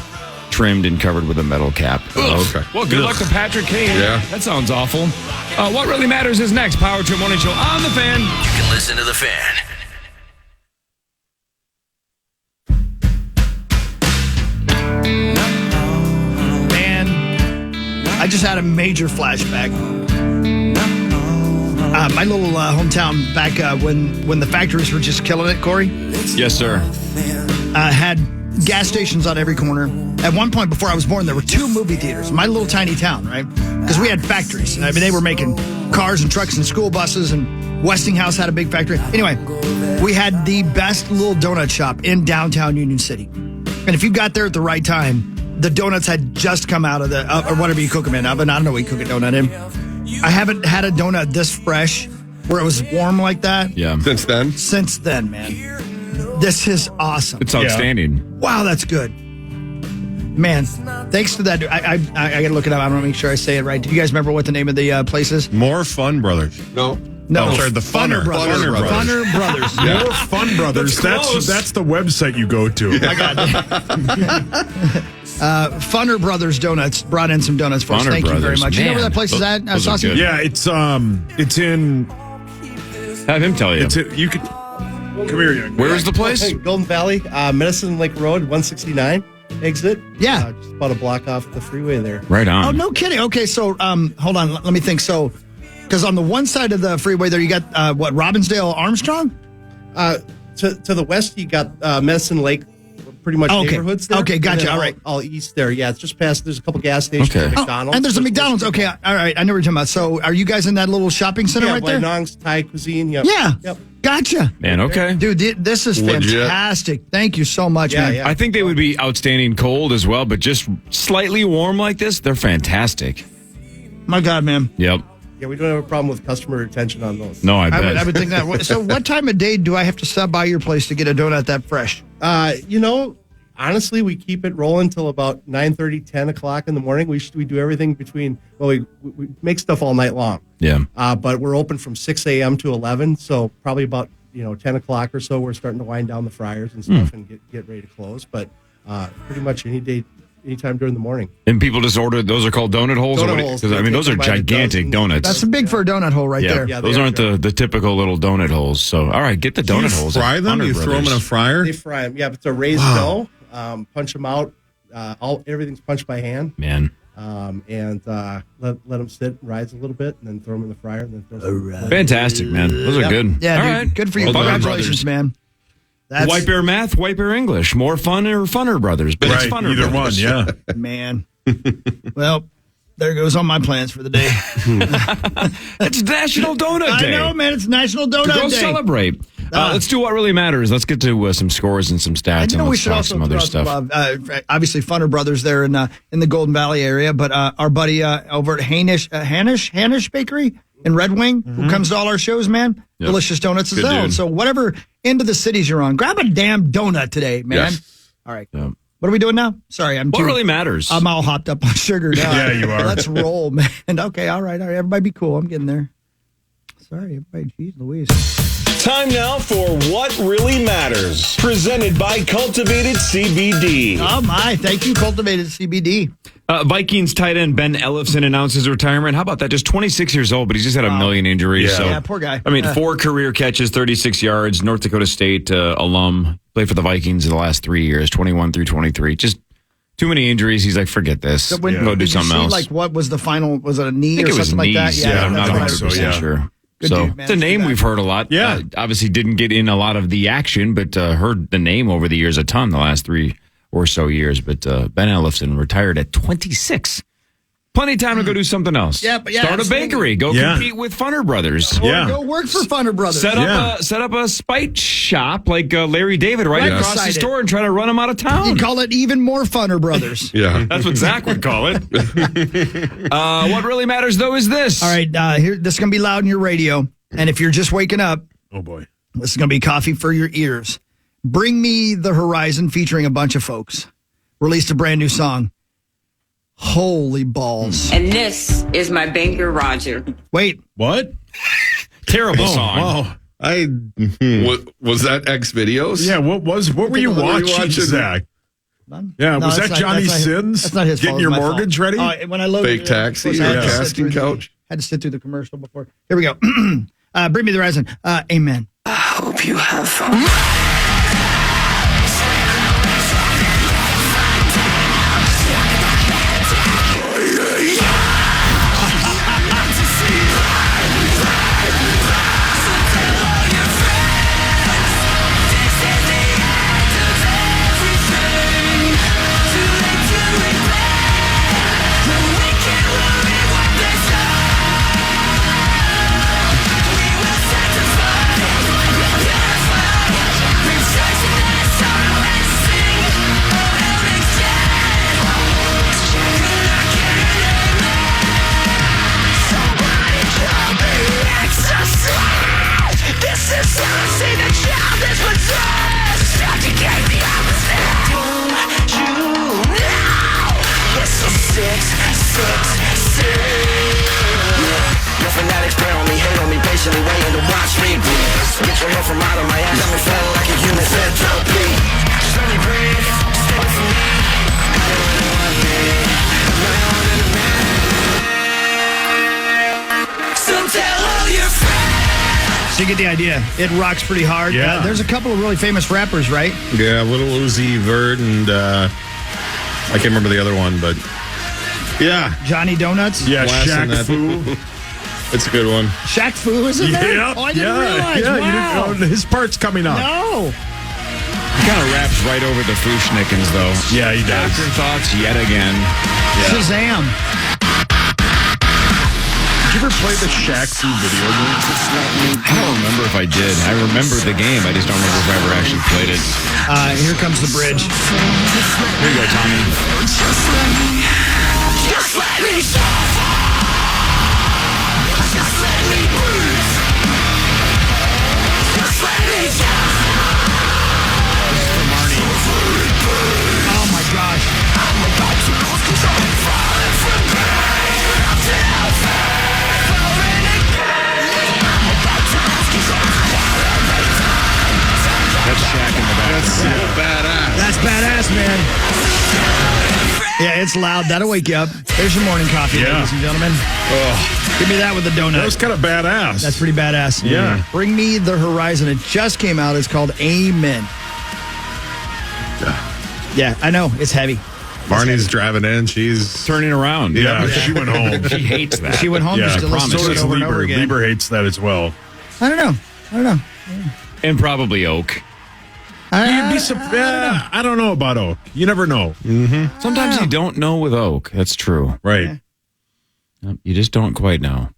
trimmed and covered with a metal cap. Okay. Well, good luck to Patrick Kane. Yeah. That sounds awful. What really matters is next. Power Trip Morning Show on The Fan. You can listen to The Fan. Man, I just had a major flashback. My little hometown back when the factories were just killing it, Corey. Yes, sir. Had gas stations on every corner. At one point before I was born, there were 2 movie theaters in my little tiny town, right? Because we had factories. I mean, they were making cars and trucks and school buses, and Westinghouse had a big factory. Anyway, we had the best little donut shop in downtown Union City. And if you got there at the right time, the donuts had just come out of the, or whatever you cook them in, oven. I don't know what you cook a donut in. I haven't had a donut this fresh where it was warm like that. Yeah. Since then? Since then, man. This is awesome. It's outstanding. Wow, that's good. Man, thanks to that. I got to look it up. I want to make sure I say it right. Do you guys remember what the name of the place is? More Fun Brothers. No. No. Sorry, the Funner Brothers. Funner Brothers. Yeah. More Fun Brothers. That's the website you go to. I got it. Funner Brothers Donuts brought in some donuts for us. Thank you very much. Man, you know where that place is at? Saucy? Yeah, it's in. Have him tell you. You could come here. Where is the place? Golden Valley, Medicine Lake Road, 169. exit. Yeah. Just about a block off the freeway there. Right on. Oh, no kidding. Okay, so hold on. Let me think. So, because on the one side of the freeway there, you got, Robbinsdale Armstrong? To the west, you got Medicine Lake, pretty much neighborhoods there. Okay, gotcha. And then All right. All east there. Yeah, it's just past. There's a couple gas stations, and McDonald's. And there's a McDonald's. Okay, all right. I know what you're talking about. So, are you guys in that little shopping center right there? Nong's Thai Cuisine. Yep. Yeah. Yep. Gotcha. Man, okay. Dude, this is fantastic. Thank you so much, man. I think they would be outstanding cold as well, but just slightly warm like this, they're fantastic. My God, man. Yep. Yeah, we don't have a problem with customer retention on those. No, I bet. I would think that. So, what time of day do I have to stop by your place to get a donut that fresh? Honestly, we keep it rolling till about 9:30, 10 o'clock in the morning. We do everything between, we make stuff all night long. Yeah. But we're open from 6 a.m. to 11, so probably about 10 o'clock or so, we're starting to wind down the fryers and stuff and get ready to close. But pretty much any day, anytime during the morning. And people just order, those are called donut holes? Donut holes. Because, I mean, those are gigantic donuts. That's big for a donut hole right there. Yeah, those aren't the typical little donut holes. So, all right, get the donut holes. Fry them? You throw them in a fryer? They fry them. Yeah, but it's a raised dough. Punch them out. Everything's punched by hand. Man. And let them sit, rise a little bit, and then throw them in the fryer. And then throw some Fantastic, man. Those are good. Yeah, all dude, right. good for you. Well done, Congratulations, brothers. man. White Bear Math, White Bear English. More fun or funner brothers. But it's funner either brothers. one, yeah. Man. Well, there goes all my plans for the day. It's National Donut Day. I know, man. It's National Donut Day. Go celebrate. Let's do what really matters. Let's get to some scores and some stats, and we let's should talk also some other throw stuff. Obviously, Funner Brothers there in the Golden Valley area, but our buddy over at Hanish Bakery in Red Wing, who comes to all our shows, man. Yep. Delicious donuts as Good well. dude. So whatever end of the cities you're on, grab a damn donut today, man. Yes. All right. Yep. What are we doing now? Sorry, What really matters? I'm all hopped up on sugar now. Yeah, you are. Let's roll, man. Okay, all right. Everybody be cool. I'm getting there. Sorry, everybody. Jeez Louise. Time now for What Really Matters, presented by Cultivated CBD. Oh, my. Thank you, Cultivated CBD. Vikings tight end Ben Ellefson announces retirement. How about that? Just 26 years old, but he's just had a million injuries. Yeah. So, Yeah, poor guy. I mean, 4 career catches, 36 yards, North Dakota State alum. Played for the Vikings in the last 3 years, 21 through 23. Just too many injuries. He's like, forget this. So when, Go do did you something see, else. like, what was the final? Was it a knee I think or it was something knees. like that? Yeah, I'm not that's 100% so, yeah. sure. Good So dude, man. it's a name we've heard a lot. Yeah. Obviously didn't get in a lot of the action, but heard the name over the years a ton the last 3 or so years. But Ben Ellefson retired at 26. Plenty of time to go do something else. Yeah, but yeah, Start a absolutely. bakery. Go compete with Funner Brothers. Or go work for Funner Brothers. Set up a spite shop like Larry David right across the store and try to run him out of town. You call it even more Funner Brothers. Yeah. That's what Zach would call it. What really matters, though, is this. All right, here. This is going to be loud in your radio. And if you're just waking up, Oh, boy. this is going to be coffee for your ears. Bring Me the Horizon, featuring a bunch of folks, released a brand new song. Holy balls. And this is my banker, Roger. Wait. What? Terrible song. Wow. Was that X videos? Yeah, what were you watching, Zach? Yeah, No, was that's that not- Johnny that's not- Sins? That's not his Getting fault. your It's my mortgage fault. ready? When I loaded Fake it, taxi of course, I or had to sit casting through couch? Had to sit through the commercial before. Here we go. Bring Me the Horizon. Amen. I hope you have fun. So you get the idea. It rocks pretty hard. Yeah. There's a couple of really famous rappers, right? Yeah, Little Uzi Vert and I can't remember the other one, but yeah. Johnny Donuts? Yeah, Blasting Shaq Fu. It's a good one. Shaq Fu is in there? Yep, Oh, I didn't realize. Yeah, Wow. you didn't, his part's coming up. No. He kind of raps right over the Fushnikins, though. Yeah, he does. Afterthoughts yet again. Shazam. Did you ever play the Shaq Fu video game? I don't remember if I did. I remember the game. I just don't remember if I ever actually played it. Here comes the bridge. Here you go, Tommy. Oh my gosh. That's Shaq in the back. That's so badass. That's badass, man. Yeah, it's loud. That'll wake you up. There's your morning coffee, ladies and gentlemen. Give me that with the donut. That was kind of badass. That's pretty badass. Yeah. Bring Me the Horizon. It just came out. It's called Amen. Yeah, I know. It's heavy. Barney's driving in. She's turning around. Yeah, she went home. She hates that. She went home just to listen so to it does over and over Lieber. again. Lieber hates that as well. I don't know. And probably Oak. You'd be surprised. I don't know about Oak. You never know. Mm-hmm. Sometimes you don't know with Oak. That's true. Right. You just don't quite know.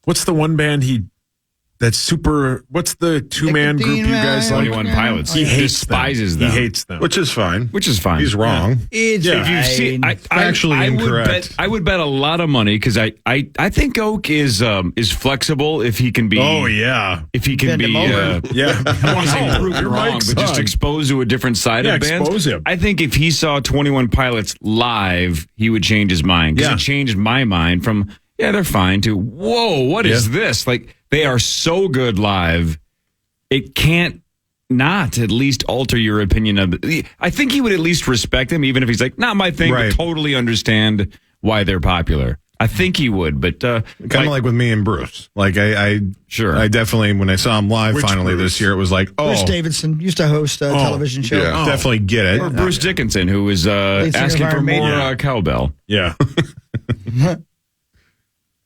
What's the one band that's super? What's the two-man group you guys like? 21 Pilots. He hates despises them. them. He hates them. which is fine. He's wrong. It's If you've seen, Factually incorrect. I would bet a lot of money because I think Oak is flexible if he can be. Oh yeah. If he can Bend be. him over. Yeah. I don't want to say proven Your wrong, mic's but just on. exposed to a different side Yeah, of bands. expose him. I think if he saw 21 Pilots live, he would change his mind. Because Yeah. it changed my mind from, yeah, they're fine, to, whoa, what is this? Like, they are so good live. It can't not at least alter your opinion of it. I think he would at least respect them, even if he's like, not my thing, Right. but totally understand why they're popular. I think he would, but Kind of like with me and Bruce. Like I definitely, when I saw him live Which finally Bruce? this year, it was like, oh, Bruce Davidson used to host a television show. yeah, definitely get it. or Bruce Dickinson, who was Lead singer asking of for Iron more Maiden. cowbell. Yeah.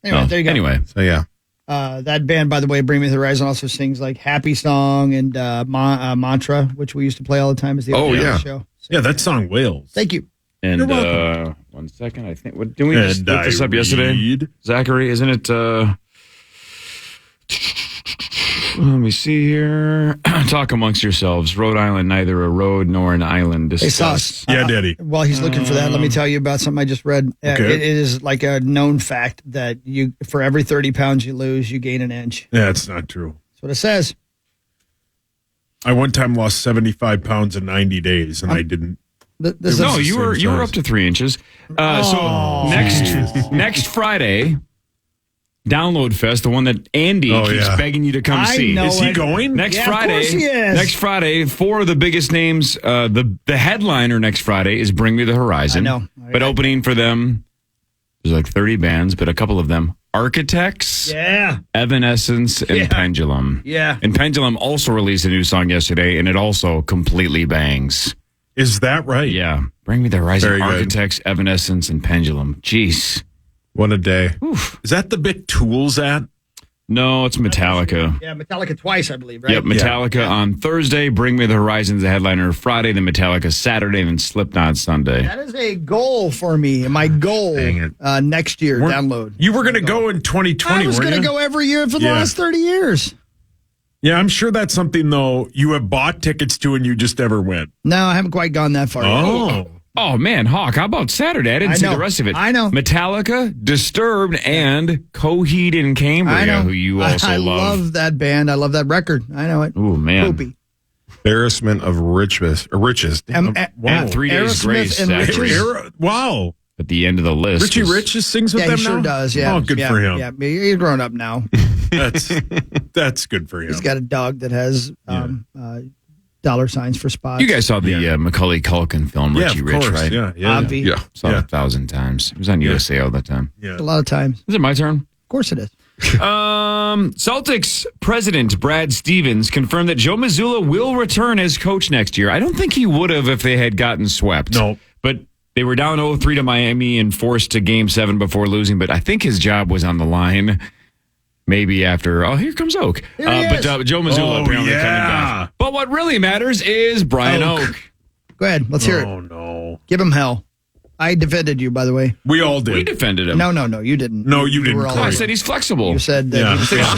Anyway, there you go. Anyway, So yeah, That band, by the way, Bring Me the Horizon, also sings like Happy Song and Mantra, which we used to play all the time as the opening of the show. So, Yeah, that song wails. thank you. and You're welcome. 1 second, I think. What did we just And look this up yesterday? read. Zachary, isn't it? Let me see here. Talk amongst yourselves. Rhode Island, neither a road nor an island. Hey, Discuss. Sauce. Yeah, Daddy. While he's looking for that, let me tell you about something I just read. Okay. It is like a known fact that you, for every 30 pounds you lose, you gain an inch. Yeah, it's not true. That's what it says. I one time lost 75 pounds in 90 days, and I didn't. This is No, you were size. up to 3 inches. So next Friday, Download Fest, the one that Andy Oh, keeps yeah. begging you to come I see. know Is he it. going? Next Yeah, of Friday, course he is. next Friday, 4 of the biggest names. The headliner next Friday is Bring Me the Horizon. I know. But opening for them, there's like 30 bands, but a couple of them, Architects, Yeah. Evanescence, and Yeah. Pendulum. Yeah. And Pendulum also released a new song yesterday, and it also completely bangs. Is that right? Yeah. Bring Me the Horizon, Very good. Architects, Evanescence, and Pendulum. Jeez. one a day. Is that the big Tools at? No, it's Metallica. Yeah, Metallica twice, I believe, right? Yep, Metallica on Thursday, Bring Me the Horizon, the headliner Friday, then Metallica Saturday, and then Slipknot Sunday. That is a goal for me. My goal next year, download. You were going to go in 2020, I was weren't going to you? go every year for the Yeah. last 30 years. Yeah, I'm sure that's something, though, you have bought tickets to and you just never went. No, I haven't quite gone that far yet. Oh. Oh, man, Hawk, how about Saturday? I didn't I see know. the rest of it. I know. Metallica, Disturbed, and Coheed and I Cambria, know. who you also I love. love that band. I love that record. I know it. Oh, man. Poopy. Embarrassment of riches. And 3 Days Aerosmith Grace, and Zachary, Riches. Wow. at the end of the list. Richie is- Rich sings with Yeah, them he sure now? does. Yeah. Oh, good Yeah, for him. Yeah, he's grown up now. That's good for him. He's got a dog that has dollar signs for spots. You guys saw the Macaulay Culkin film, Yeah, Richie of Rich, course. right? Yeah, yeah. Obvi. Yeah. Saw it 1,000 times. It was on USA all the time. Yeah. A lot of times. Is it my turn? Of course it is. Celtics president Brad Stevens confirmed that Joe Mazzulla will return as coach next year. I don't think he would have if they had gotten swept. No. But They were down 0-3 to Miami and forced to Game 7 before losing, but I think his job was on the line. Maybe after, here comes Oak. But Joe Mazzulla apparently coming back. But what really matters is Brian Oak. Go ahead. Let's hear it. Oh, no. Give him hell. I defended you, by the way. We all did. We defended him. No, you didn't. No, you didn't. I said he's flexible. You said that.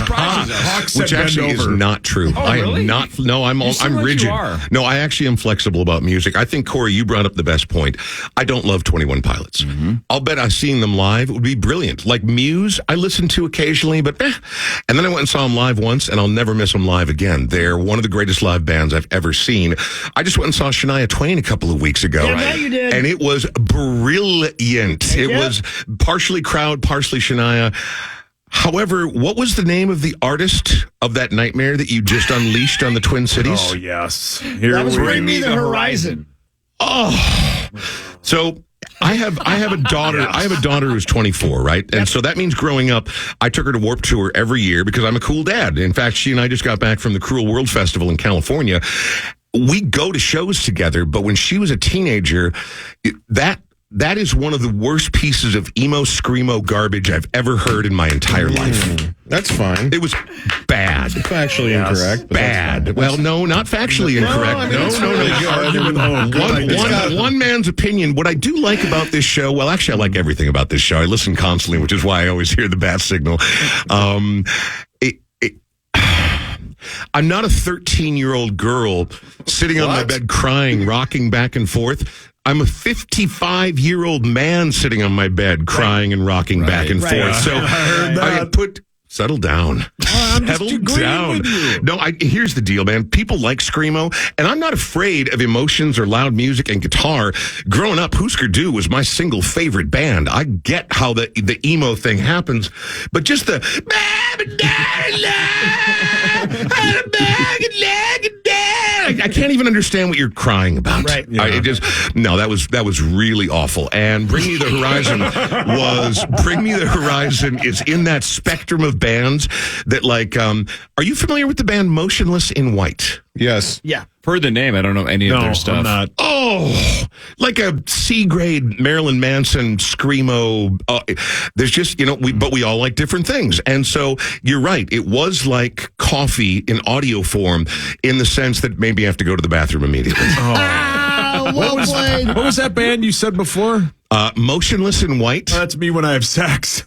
Hawk Which actually is not true. Oh, I really? am not. No, I'm rigid. You are. No, I actually am flexible about music. I think, Corey, you brought up the best point. I don't love 21 Pilots. Mm-hmm. I'll bet seeing them live would be brilliant. Like Muse, I listen to occasionally, but And then I went and saw them live once, and I'll never miss them live again. They're one of the greatest live bands I've ever seen. I just went and saw Shania Twain a couple of weeks ago. Yeah, you did. And it was brilliant. It was partially crowd, partially Shania. However, what was the name of the artist of that nightmare that you just unleashed on the Twin Cities? Oh, yes. That was Bring Me the Horizon. Oh. So I have a daughter. I have a daughter who's 24, right? And so that means growing up, I took her to Warped Tour every year because I'm a cool dad. In fact, she and I just got back from the Cruel World Festival in California. We go to shows together, but when she was a teenager, that is one of the worst pieces of emo screamo garbage I've ever heard in my entire life. That's fine. It was bad. Factually incorrect. Bad. Well, no, not factually incorrect. No. One man's opinion. What I do like about this show, well, actually, I like everything about this show. I listen constantly, which is why I always hear the bat signal. I'm not a 13-year-old girl sitting on my bed crying, rocking back and forth. I'm a 55-year-old man sitting on my bed crying and rocking back and forth. So I settle down. Settle down. No, here's the deal, man. People like screamo, and I'm not afraid of emotions or loud music and guitar. Growing up, Husker Du was my single favorite band. I get how the emo thing happens, but just the I can't even understand what you're crying about. Right. Yeah. That was really awful. And Bring Me the Horizon is in that spectrum of bands that are you familiar with the band Motionless in White? Yes. Yeah. Heard the name. I don't know any of their stuff. I'm not. Oh, like a C-grade Marilyn Manson screamo. There's just, but we all like different things. And so you're right. It was like coffee in audio form in the sense that maybe you have to go to the bathroom immediately. Well played. What was that band you said before? Motionless in White. That's me when I have sex.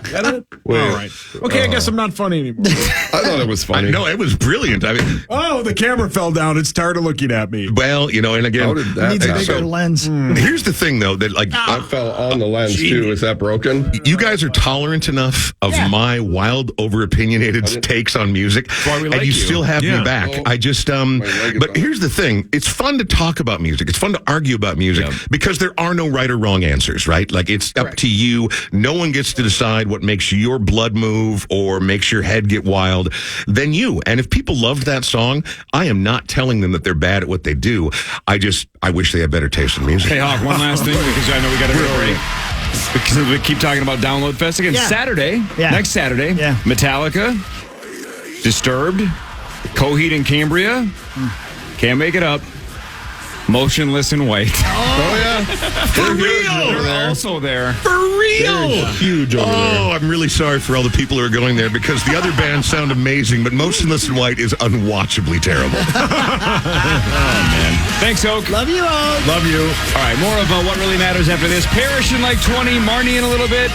Get it? Wait. All right. Okay, I guess I'm not funny anymore. I thought it was funny. No, it was brilliant. I mean, the camera fell down. It's tired of looking at me. Well, and again, How did that Needs a bigger lens. Here's the thing, though, that I fell on the lens too. Is that broken? You guys are tolerant enough of my wild, over-opinionated takes on music, and you still have me back. I just, but here's the thing. It's fun to talk about music. It's fun to argue about music because there are no right or wrong answers, right? Like, it's up to you. No one gets to decide what makes your blood move or makes your head get wild than you. And if people loved that song, I am not telling them that they're bad at what they do. I wish they had better taste in music. Hey, Hawk, one last thing, because I know we got to go break. Because we keep talking about Download Fest again. Saturday, next Saturday, Metallica, Disturbed, Coheed and Cambria, Can't Make It Up, Motionless in White. Oh yeah. For real. They're also there. For real. They're huge over there. I'm really sorry for all the people who are going there because the other bands sound amazing, but Motionless in White is unwatchably terrible. Oh, man. Thanks, Oak. Love you, Oak. Love you. All right, more of What Really Matters after this. Parrish in like 20, Marnie in a little bit,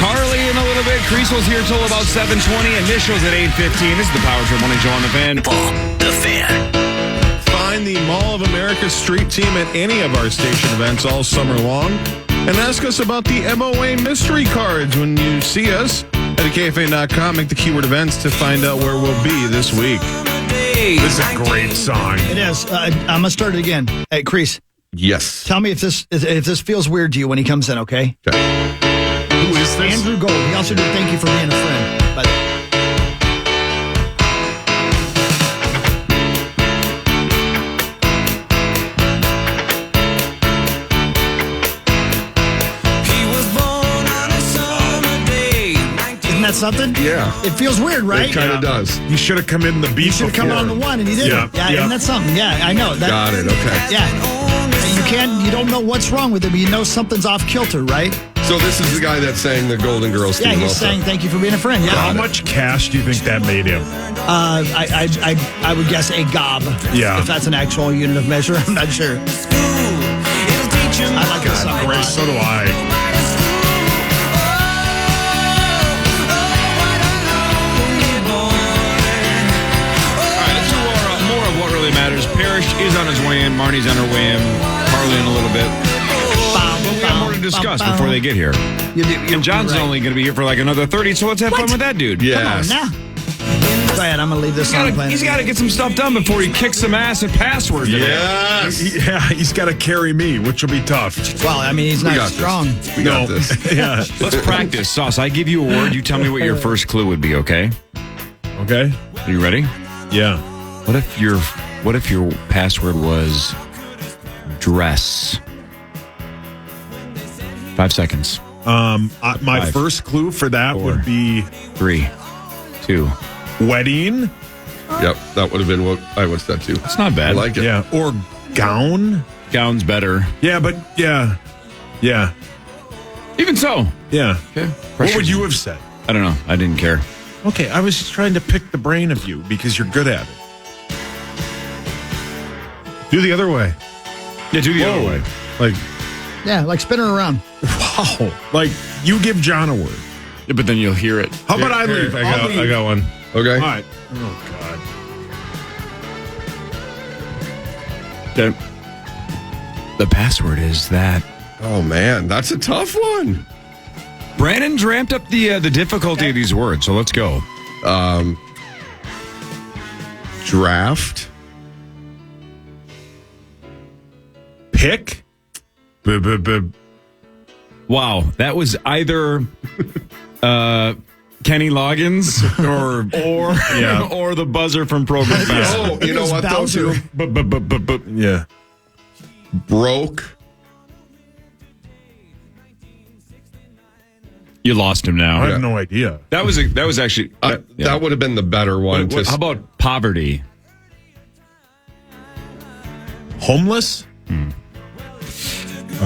Carly in a little bit. Kreisel here till about 7:20. Initials at 8:15. This is the Power Trip Morning Show on the Fan. The Fan. Find the Mall of America street team at any of our station events all summer long and ask us about the MOA mystery cards when you see us at KFAN.com. Make the keyword events to find out where we'll be this week. This is a great song. It is. I'm going to start it again. Hey, Kreis. Yes. Tell me if this feels weird to you when he comes in, okay? Who is this? Andrew Gold. He also did thank you for being a friend. But that something? Yeah. It feels weird, right? It kind of does. You should have come in the beat. You should have come on the one, and you didn't. Yeah, isn't that something? Yeah, I know. Got it. Okay. Yeah. You don't know what's wrong with him, but you know something's off kilter, right? So this is the guy that sang the Golden Girls theme. Yeah, he's saying thank you for being a friend. Yeah. How much cash do you think that made him? I would guess a gob. Yeah. If that's an actual unit of measure, I'm not sure. I like this song. Great, so do I. Matters. Parrish is on his way in. Marnie's on her way in. Carly in a little bit. But we have more to discuss before they get here. And John's only going to be here for like another 30, so let's have fun with that dude. Yes. Come on now. Go ahead, I'm going to leave this on playing. He's got to get some stuff done before he kicks some ass at password today. Yes. Yeah, he's got to carry me, which will be tough. Well, I mean, he's not strong. We got this. Yeah. Let's practice. Sauce, I give you a word. You tell me what your first clue would be, okay? Okay. Are you ready? Yeah. What if your password was dress? 5 seconds. My first clue for that would be 3, 2. Wedding. Yep, that would have been what I would have said too. It's not bad. I like it. Yeah. Or gown. Gown's better. Yeah, but yeah. Even so. Yeah. Okay. What would you have said? I don't know. I didn't care. Okay, I was just trying to pick the brain of you because you're good at it. Do the other way. Yeah, do the other way. Like spin her around. Wow. Like, you give John a word. Yeah, but then you'll hear it. How about I leave? I got one. Okay. All right. Oh, God. Okay. The password is that. Oh, man. That's a tough one. Brandon's ramped up the difficulty of these words, so let's go. Draft. Pick. Wow, that was either Kenny Loggins or the buzzer from Progrum. Oh, you know what though too? Yeah. Broke. You lost him now. I have no idea. That was actually that would have been the better one. How about poverty? Homeless?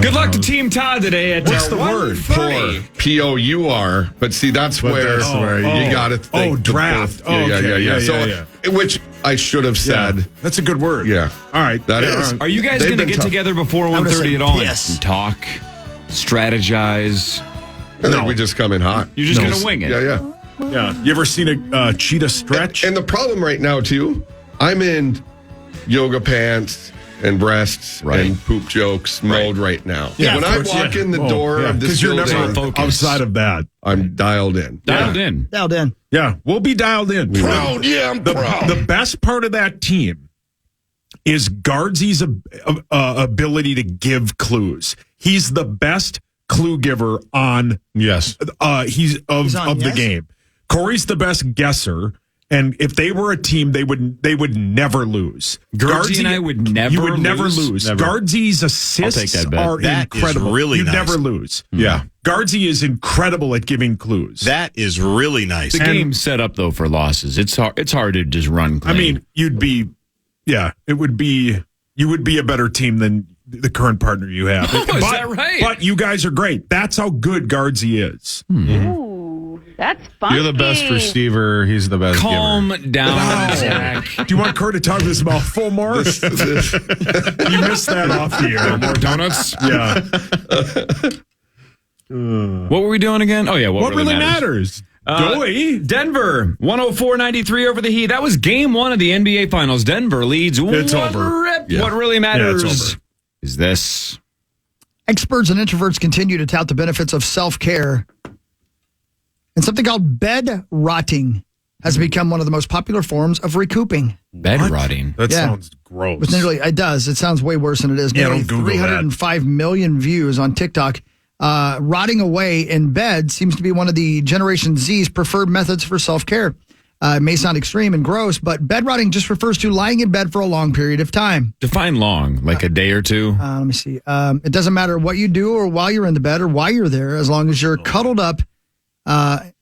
Good luck to Team Todd today at what's the word? Poor. P-O-U-R. But see, that's where you got to think. Draft. Yeah. Which I should have said. Yeah. That's a good word. Yeah. All right. That is. Are you guys going to get together before 1:30 at all and talk, strategize? I think we just come in hot. You're just going to wing it. Yeah. You ever seen a cheetah stretch? And the problem right now, too, I'm in yoga pants and breasts and poop jokes mode right now. Yeah, when I walk in the door of this you're building, never outside of that. I'm dialed in. Dialed in. Yeah, we'll be dialed in. Proud. Yeah, I'm proud. The best part of that team is Guardsy's ability to give clues. He's the best clue giver on. Yes. He's of the game. Corey's the best guesser. And if they were a team, they would never lose. Guardsy and I would never You would never lose. Never. Guardsy's assists are incredible. Really you nice. never lose. Yeah. Guardsy is incredible at giving clues. That is really nice. The game's set up though for losses. It's hard to just run clean. I mean, you would be a better team than the current partner you have. Is that right? But you guys are great. That's how good Guardsy is. Ooh, that's funny. You're the best receiver. He's the best Calm giver. down, Zach. Do you want Kurt to talk this about full more? You missed that off the air. More donuts? Yeah. What were we doing again? Oh, yeah. What really matters? Denver, 104-93 over the Heat. That was game 1 of the NBA Finals. Denver leads. It's over. Yeah. What really matters it's over. is this. Experts and introverts continue to tout the benefits of self-care. And something called bed rotting has become one of the most popular forms of recouping. Bed rotting? That sounds gross. It does. It sounds way worse than it is. Nearly don't Google 305 million views on TikTok. Rotting away in bed seems to be one of the Generation Z's preferred methods for self-care. It may sound extreme and gross, but bed rotting just refers to lying in bed for a long period of time. Define long, like a day or two? Let me see. It doesn't matter what you do or while you're in the bed or why you're there, as long as you're cuddled up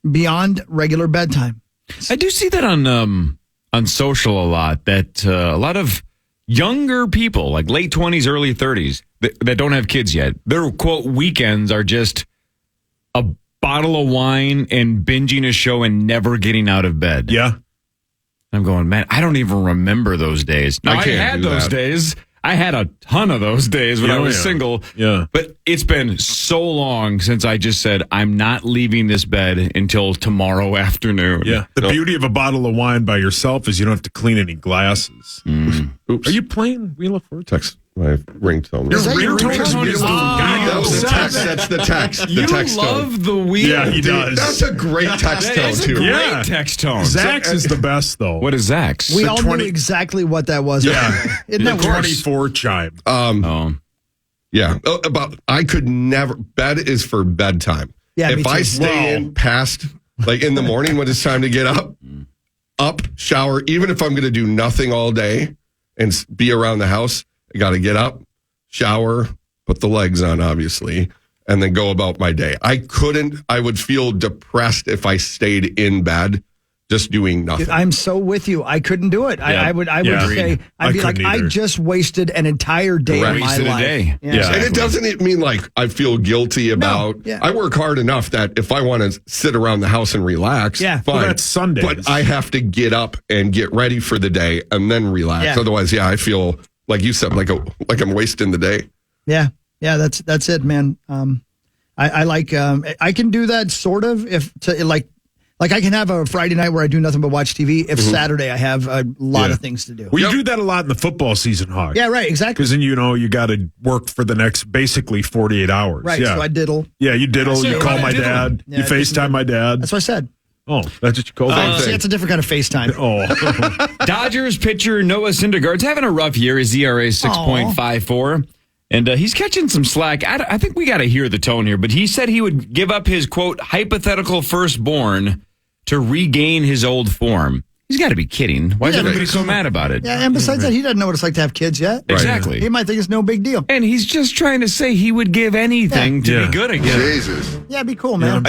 beyond regular bedtime. I do see that on social a lot, that a lot of younger people, like late 20s, early 30s, that don't have kids yet, their, quote, weekends are just a bottle of wine and binging a show and never getting out of bed. Yeah. I'm going, man, I don't even remember those days. Now, I had those days. I had a ton of those days when I was single. Yeah. But it's been so long since I just said, I'm not leaving this bed until tomorrow afternoon. Yeah. The beauty of a bottle of wine by yourself is you don't have to clean any glasses. Oops. Are you playing Wheel of Fortune? Text my ringtone. Your ringtone is That's the text. You text love tone. the wheel. Yeah, he does. That's a great text tone, That's a too. great text tone. Zach's is the best, though. What is Zach's? We all knew exactly what that was. Yeah. Isn't that worse? 24 chime. Yeah. I could never. Bed is for bedtime. Yeah, me if too. I stay in past, like in the morning when it's time to get up, shower, even if I'm going to do nothing all day and be around the house, I got to get up, shower, put the legs on, obviously, and then go about my day. I would feel depressed if I stayed in bed just doing nothing. Dude, I'm so with you. I couldn't do it. I would say, I'd be like, I just wasted an entire day of my life. Day. Yeah. And it doesn't mean like I feel guilty about. I work hard enough that if I want to sit around the house and relax, fine. Well, that's Sundays. But I have to get up and get ready for the day and then relax. Yeah. Otherwise, I feel like you said, like I'm wasting the day. Yeah, that's it, man. I like I can do that sort of like I can have a Friday night where I do nothing but watch TV. If Saturday I have a lot of things to do. Well, you do that a lot in the football season, Hawk. Yeah, right, exactly. Because then you got to work for the next basically 48 hours. Right, yeah. so I diddle. Yeah, you diddle. You call my dad. Yeah, you FaceTime my dad. That's what I said. Oh, that's what you call that. See, it's a different kind of FaceTime. Oh. Dodgers pitcher Noah Syndergaard's having a rough year. His ERA is 6.54. And he's catching some slack. I think we got to hear the tone here, but he said he would give up his, quote, hypothetical firstborn to regain his old form. He's got to be kidding. Why is everybody so mad about it? Yeah, and besides that, he doesn't know what it's like to have kids yet. Exactly. He might think it's no big deal. And he's just trying to say he would give anything to be good again. Jesus. Yeah, it'd be cool, man.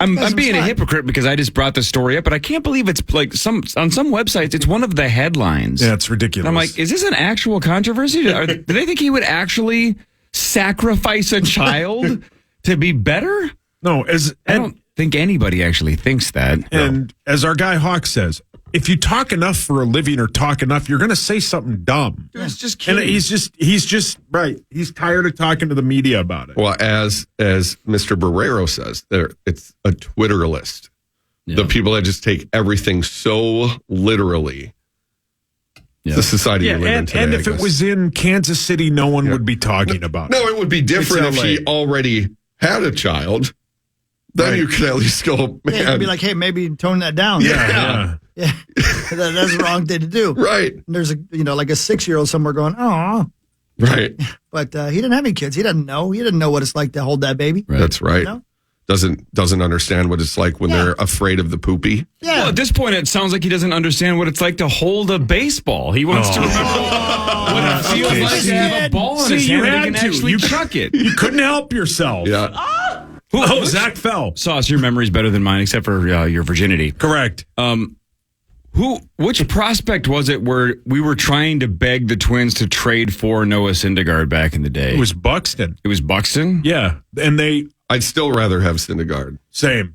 I'm being a hypocrite because I just brought this story up, but I can't believe it's like on some websites, it's one of the headlines. Yeah, it's ridiculous. And I'm like, is this an actual controversy? Do they think he would actually sacrifice a child to be better? No, I don't think anybody actually thinks that. And as our guy Hawk says, if you talk enough for a living or talk enough, you're going to say something dumb. It's just kidding. And he's just right. He's tired of talking to the media about it. Well, as Mr. Barrero says, it's a Twitter list. Yeah. The people that just take everything so literally. Yeah. The society we live in today. And if it was in Kansas City, no one would be talking about it. No, it would be different if he already had a child. Then you could at least go, man. Yeah, you'd be like, hey, maybe tone that down. Yeah. That's the wrong thing to do. Right. And there's like a 6-year-old somewhere going, oh. Right. But he didn't have any kids. He doesn't know. He didn't know what it's like to hold that baby. Right. That's right. You know? Doesn't understand what it's like when they're afraid of the poopy. Yeah. Well, at this point, it sounds like he doesn't understand what it's like to hold a baseball. He wants to remember what it feels like to have a ball in his hand and he can actually chuck it. You couldn't help yourself. Yeah. Zach fell. Sauce, your memory's better than mine, except for your virginity. Correct. Which prospect was it where we were trying to beg the Twins to trade for Noah Syndergaard back in the day? It was Buxton. It was Buxton? Yeah. And I'd still rather have Syndergaard. Same.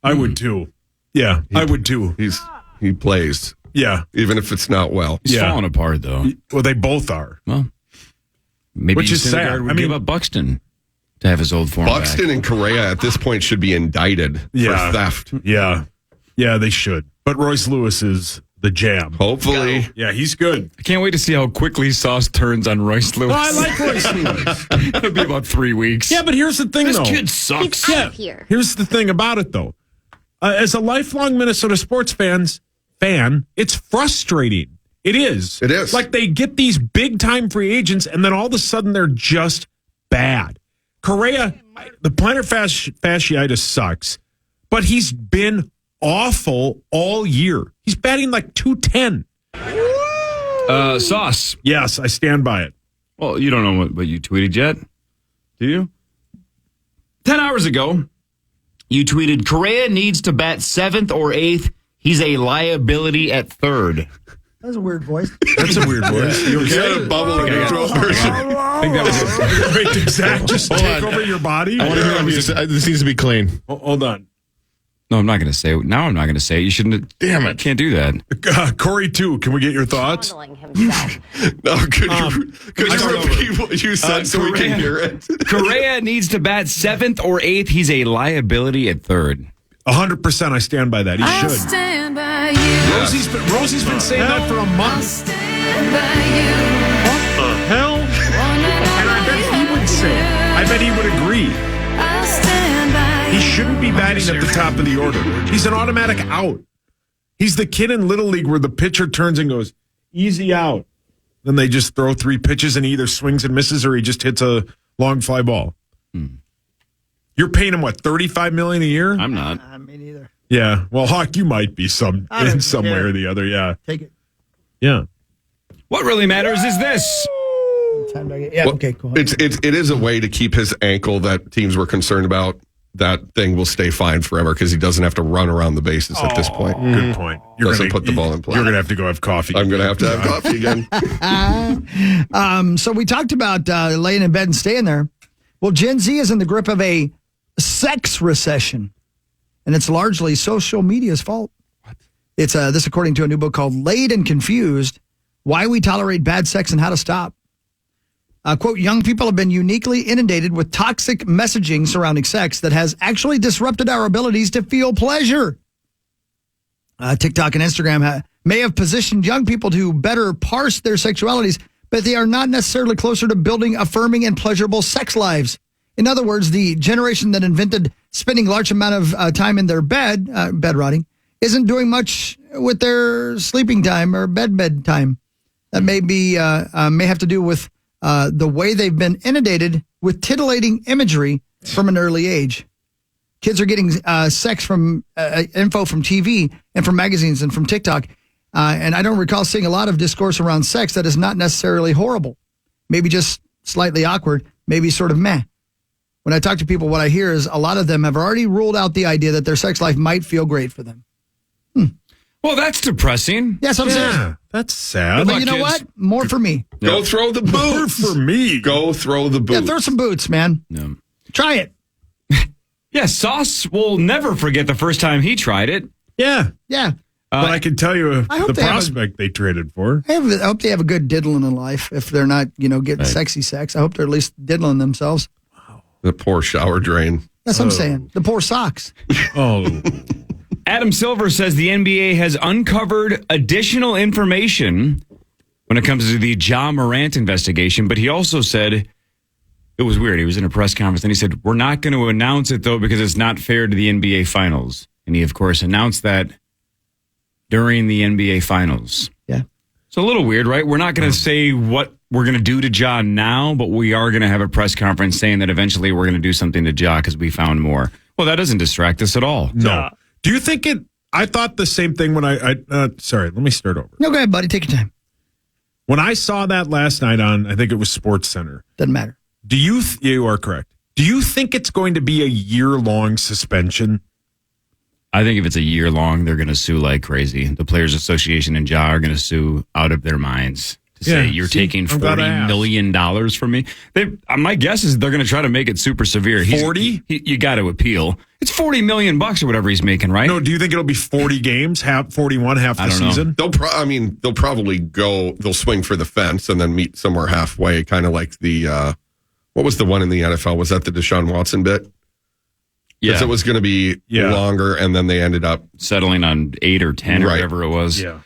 I would too. Yeah, I would too. He plays. Yeah. Even if it's not well. He's falling apart, though. Well, they both are. Well, maybe which is sad. Syndergaard would give up Buxton to have his old form Buxton back. and Correa at this point should be indicted for theft. Yeah. Yeah, they should. But Royce Lewis is the jam. Hopefully. Yeah, he's good. I can't wait to see how quickly Sauce turns on Royce Lewis. Oh, I like Royce Lewis. It'll be about 3 weeks. Yeah, but here's the thing, this though. This kid sucks. Get out of here. Here's the thing about it, though. As a lifelong Minnesota sports fan, it's frustrating. It is. It is. Like they get these big-time free agents, and then all of a sudden they're just bad. Correa, the plantar fasciitis sucks, but he's been awful all year. He's batting like .210. Sauce. Yes, I stand by it. Well, you don't know what you tweeted yet, do you? 10 hours ago, You tweeted, Correa needs to bat 7th or 8th. He's a liability at 3rd. That's a weird voice. That's a weird voice. You okay? Got a bubble in your throat. I think that was it. Wait, did Zach just take over your body? I want to hear this needs to be clean. Hold on. No, I'm not going to say it. Now I'm not going to say it. You shouldn't. Damn it. Can't do that. Corey, too. Can we get your thoughts? No, could you repeat what you said so we can hear it? Correa needs to bat 7th or 8th. He's a liability at 3rd. 100%. I stand by that. He should. Stand by you. Rosie's been saying that for a month. What the hell? And I bet he would say it. I bet he would agree. He shouldn't be batting at the top of the order. He's an automatic out. He's the kid in Little League where the pitcher turns and goes, easy out. Then they just throw 3 pitches and he either swings and misses or he just hits a long fly ball. You're paying him, what, $35 million a year? I'm not. Me neither. Yeah. Well, Hawk, you might be in some way or the other. Yeah. Take it. Yeah. What really matters is this. Yeah, Well, okay, cool. It is a way to keep his ankle that teams were concerned about. That thing will stay fine forever because he doesn't have to run around the bases at this point. Good point. Doesn't put the ball in play. You're going to have to go have coffee. I'm going to have coffee again. So we talked about laying in bed and staying there. Well, Gen Z is in the grip of a sex recession, and it's largely social media's fault. What? It's this according to a new book called Laid and Confused, Why We Tolerate Bad Sex and How to Stop. Quote, young people have been uniquely inundated with toxic messaging surrounding sex that has actually disrupted our abilities to feel pleasure. TikTok and Instagram may have positioned young people to better parse their sexualities, but they are not necessarily closer to building affirming and pleasurable sex lives. In other words, the generation that invented spending large amount of time in their bed rotting, isn't doing much with their sleeping time or bed time. That may have to do with the way they've been inundated with titillating imagery from an early age. Kids are getting sex from info from TV and from magazines and from TikTok. And I don't recall seeing a lot of discourse around sex that is not necessarily horrible. Maybe just slightly awkward, maybe sort of meh. When I talk to people, what I hear is a lot of them have already ruled out the idea that their sex life might feel great for them. Well, that's depressing. Yes, I'm saying. That's sad. But you know what? More for me. Go throw the boots. More for me. Go throw the boots. Yeah, throw some boots, man. No. Try it. Yeah, Sauce will never forget the first time he tried it. Yeah. Yeah. But I can tell you I hope the they have prospect they traded for. I hope they have a good diddling in life. If they're not, getting sexy sex, I hope they're at least diddling themselves. The poor shower drain. That's what I'm saying. The poor socks. Oh. Adam Silver says the NBA has uncovered additional information when it comes to the Ja Morant investigation, but he also said it was weird. He was in a press conference and he said, we're not going to announce it, though, because it's not fair to the NBA Finals. And he, of course, announced that during the NBA Finals. Yeah. It's a little weird, right? We're not going to say what we're going to do to Ja now, but we are going to have a press conference saying that eventually we're going to do something to Ja because we found more. Well, that doesn't distract us at all. No. Do you think it? I thought the same thing when sorry, let me start over. No, go ahead, buddy. Take your time. When I saw that last night on, I think it was Sports Center. Doesn't matter. You are correct. Do you think it's going to be a year-long suspension? I think if it's a year long, they're going to sue like crazy. The Players Association and Ja are going to sue out of their minds to say you're taking $40 million from me. My guess is they're going to try to make it super severe. 40? You got to appeal. It's $40 million or whatever he's making, right? No, do you think it'll be 40 games, 41, half the season? They'll probably they'll swing for the fence and then meet somewhere halfway, kind of like the, what was the one in the NFL? Was that the Deshaun Watson bit? Yeah. Because it was going to be longer, and then they ended up settling on 8 or 10 or whatever it was. Yeah.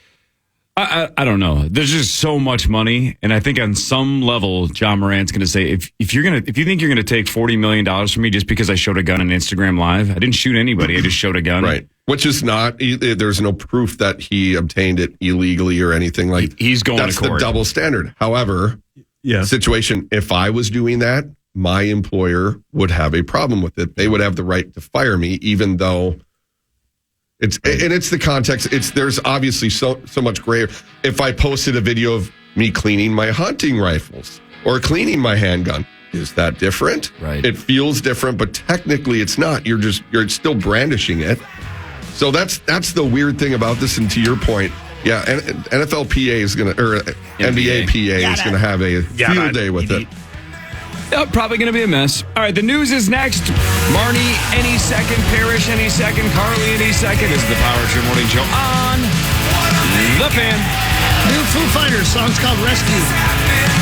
I don't know. There's just so much money, and I think on some level, Ja Morant's going to say, if you think you're going to take $40 million from me just because I showed a gun on Instagram Live, I didn't shoot anybody. I just showed a gun. Right. Which is not. There's no proof that he obtained it illegally or anything like. He's going That's to court. the double standard. However, situation. If I was doing that, my employer would have a problem with it. They would have the right to fire me, even though it's the context. There's obviously so much gray. If I posted a video of me cleaning my hunting rifles or cleaning my handgun, is that different? Right. It feels different, but technically it's not. You're still brandishing it. So that's the weird thing about this. And to your point, yeah, NFL PA is going to, or NBA PA is going to have a field day with it. Yep, probably going to be a mess. All right, the news is next. Marnie, any second. Parrish, any second. Carly, any second. This is the Power Trip Morning Show on The Fan. New Foo Fighters song's called Rescue.